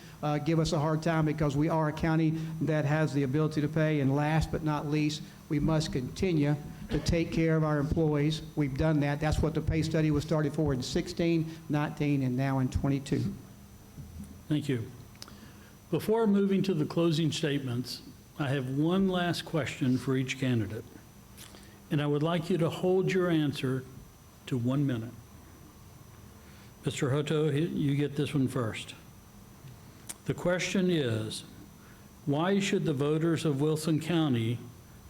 give us a hard time because we are a county that has the ability to pay. And last but not least, we must continue to take care of our employees. We've done that. That's what the pay study was started for in 16, 19, and now in 22. Thank you. Before moving to the closing statements, I have one last question for each candidate. And I would like you to hold your answer to 1 minute. Mr. Hutto, you get this one first. The question is, why should the voters of Wilson County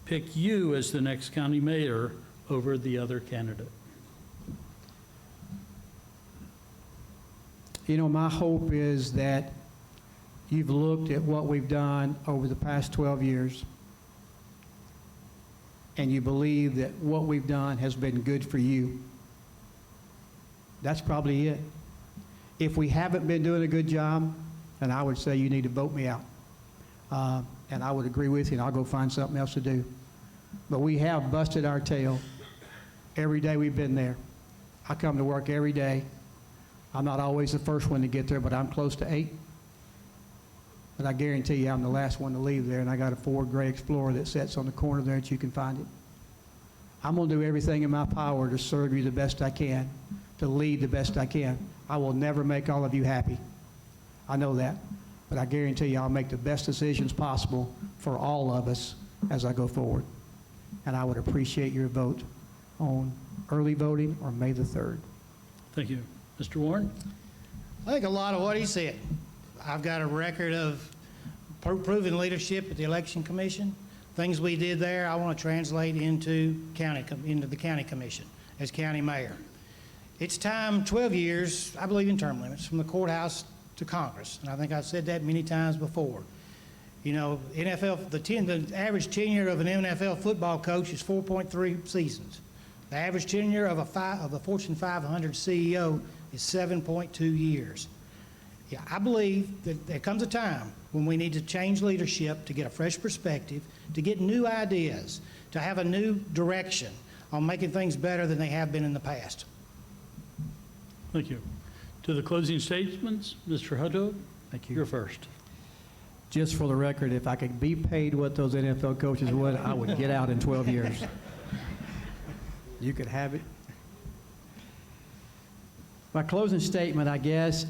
pick you as the next county mayor over the other candidate? You know, my hope is that you've looked at what we've done over the past 12 years, and you believe that what we've done has been good for you. That's probably it. If we haven't been doing a good job, then I would say you need to vote me out. And I would agree with you, and I'll go find something else to do. But we have busted our tail every day we've been there. I come to work every day. I'm not always the first one to get there, but I'm close to 8. But I guarantee you I'm the last one to leave there, and I got a Ford Gray Explorer that sits on the corner there that you can find it. I'm going to do everything in my power to serve you the best I can, to lead the best I can. I will never make all of you happy. I know that. But I guarantee you I'll make the best decisions possible for all of us as I go forward. And I would appreciate your vote on early voting or May the 3rd. Thank you. Mr. Warren? I think a lot of what he said. I've got a record of proven leadership at the Election Commission. Things we did there, I want to translate into the county commission as county mayor. It's time, 12 years, I believe in term limits, from the courthouse to Congress. And I think I've said that many times before. You know, the average tenure of an NFL football coach is 4.3 seasons. The average tenure of a Fortune 500 CEO is 7.2 years. Yeah, I believe that there comes a time when we need to change leadership to get a fresh perspective, to get new ideas, to have a new direction on making things better than they have been in the past. Thank you. To the closing statements, Mr. Hutto? Thank you. You're first. Just for the record, if I could be paid what those NFL coaches would, I would get out in 12 years. You could have it. My closing statement, I guess,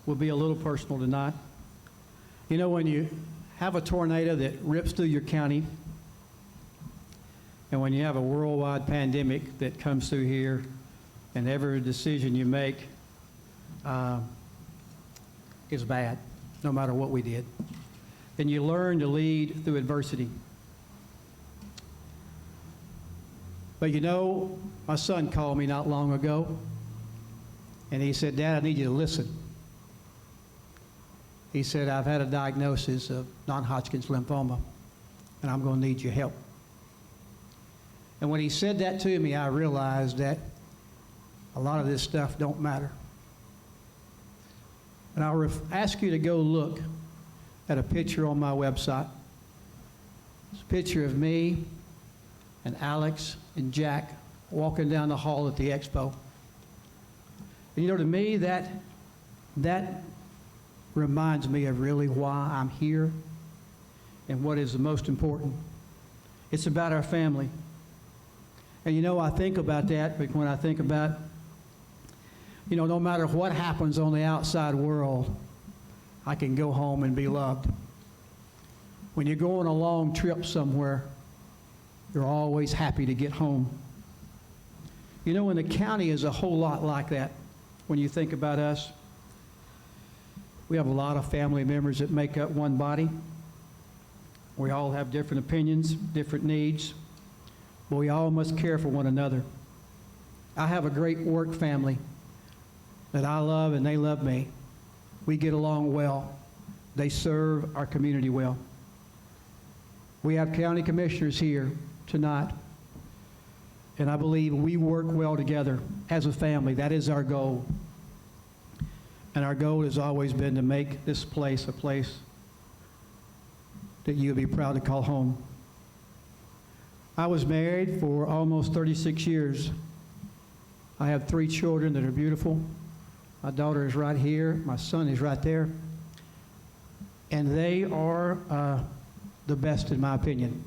will be a little personal tonight. You know, when you have a tornado that rips through your county, and when you have a worldwide pandemic that comes through here, and every decision you make is bad, no matter what we did, then you learn to lead through adversity. But you know, my son called me not long ago, and he said, "Dad, I need you to listen." He said, "I've had a diagnosis of non-Hodgkin's lymphoma, and I'm going to need your help." And when he said that to me, I realized that a lot of this stuff don't matter. And I'll ask you to go look at a picture on my website. It's a picture of me and Alex and Jack walking down the hall at the expo. And you know, to me, that reminds me of really why I'm here and what is the most important. It's about our family. And you know, I think about that, but when I think about, you know, no matter what happens on the outside world, I can go home and be loved. When you go on a long trip somewhere, you're always happy to get home. You know, and the county is a whole lot like that when you think about us. We have a lot of family members that make up one body. We all have different opinions, different needs, but we all must care for one another. I have a great work family that I love and they love me. We get along well. They serve our community well. We have county commissioners here tonight, and I believe we work well together as a family. That is our goal. And our goal has always been to make this place a place that you'll be proud to call home. I was married for almost 36 years. I have 3 children that are beautiful. My daughter is right here. My son is right there. And they are the best in my opinion.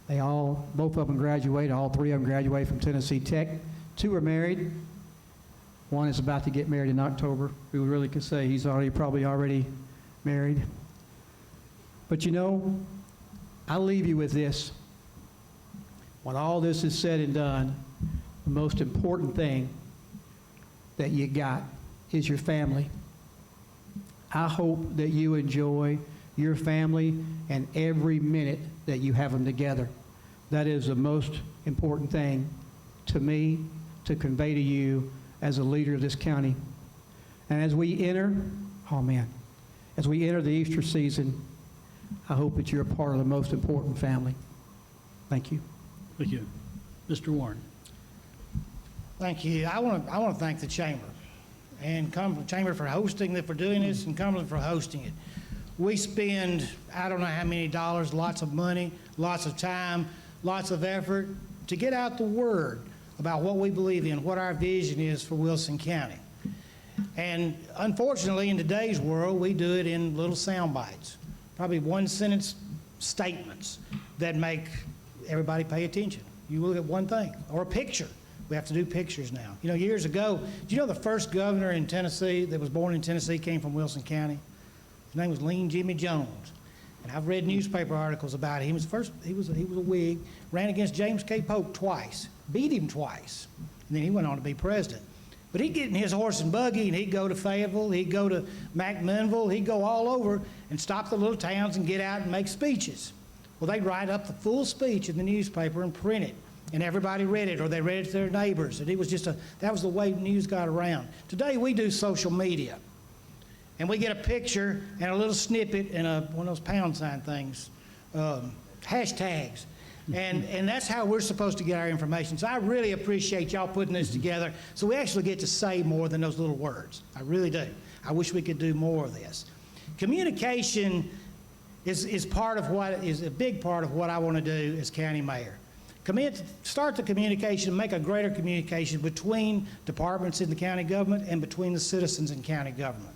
Both of them graduated. All 3 of them graduated from Tennessee Tech. 2 are married. One is about to get married in October. We really could say he's probably already married. But you know, I'll leave you with this. When all this is said and done, the most important thing that you got is your family. I hope that you enjoy your family and every minute that you have them together. That is the most important thing to me to convey to you as a leader of this county. And as we enter, as we enter the Easter season, I hope that you're a part of the most important family. Thank you. Thank you. Mr. Warren. Thank you. I want to thank the Chamber and Chamber for hosting it, for doing this, and Cumberland for hosting it. We spend, I don't know how many dollars, lots of money, lots of time, lots of effort to get out the word about what we believe in, what our vision is for Wilson County. And unfortunately, in today's world, we do it in little sound bites, probably 1-sentence statements that make everybody pay attention. You look at one thing, or a picture. We have to do pictures now. You know, years ago, do you know the first governor in Tennessee that was born in Tennessee came from Wilson County? His name was Lean Jimmy Jones. And I've read newspaper articles about him. He was a Whig, ran against James K. Polk twice, beat him twice, and then he went on to be president. But he'd get in his horse and buggy, and he'd go to Fayetteville, he'd go to McMinnville, he'd go all over and stop the little towns and get out and make speeches. Well, they'd write up the full speech in the newspaper and print it, and everybody read it, or they read it to their neighbors. And it was that was the way news got around. Today, we do social media. And we get a picture and a little snippet and one of those pound sign things, hashtags. And that's how we're supposed to get our information. So I really appreciate y'all putting this together so we actually get to say more than those little words. I really do. I wish we could do more of this. Communication is a big part of what I want to do as county mayor. Start the communication, make a greater communication between departments in the county government and between the citizens in county government.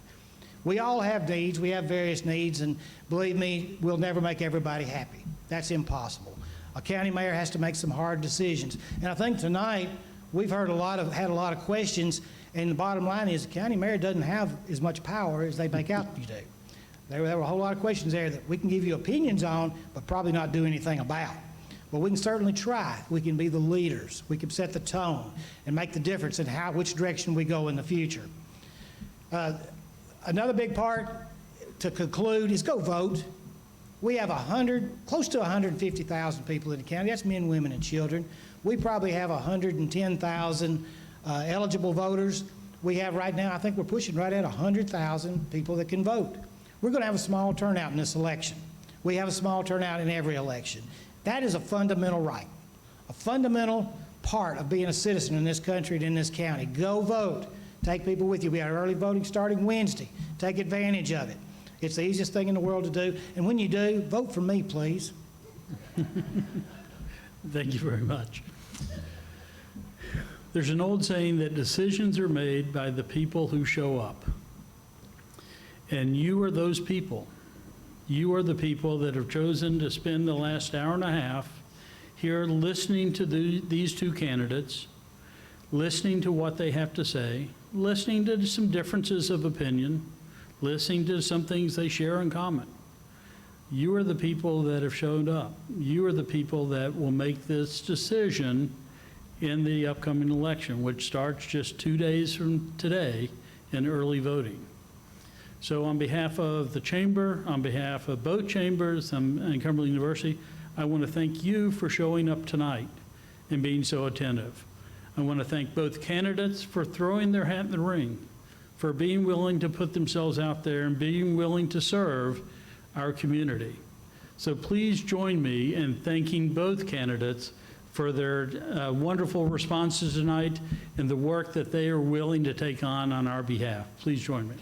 We all have needs, we have various needs, and believe me, we'll never make everybody happy. That's impossible. A county mayor has to make some hard decisions. And I think tonight, we've had a lot of questions, and the bottom line is the county mayor doesn't have as much power as they make out you do. There were a whole lot of questions there that we can give you opinions on, but probably not do anything about. But we can certainly try. We can be the leaders. We can set the tone and make the difference in which direction we go in the future. Another big part to conclude is go vote. We have close to 150,000 people in the county. That's men, women, and children. We probably have 110,000 eligible voters. We have right now, I think we're pushing right at 100,000 people that can vote. We're going to have a small turnout in this election. We have a small turnout in every election. That is a fundamental right, a fundamental part of being a citizen in this country and in this county. Go vote. Take people with you. We have early voting starting Wednesday. Take advantage of it. It's the easiest thing in the world to do. And when you do, vote for me, please. Thank you very much. There's an old saying that decisions are made by the people who show up. And you are those people. You are the people that have chosen to spend the last hour and a half here listening to these two candidates, listening to what they have to say, listening to some differences of opinion, listening to some things they share in common. You are the people that have showed up. You are the people that will make this decision in the upcoming election, which starts just 2 days from today in early voting. So on behalf of the Chamber, on behalf of both chambers and Cumberland University, I want to thank you for showing up tonight and being so attentive. I want to thank both candidates for throwing their hat in the ring, for being willing to put themselves out there and being willing to serve our community. So please join me in thanking both candidates for their wonderful responses tonight and the work that they are willing to take on our behalf. Please join me.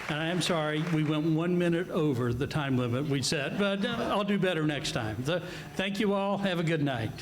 And I am sorry, we went 1 minute over the time limit we set, but I'll do better next time. So, thank you all. Have a good night.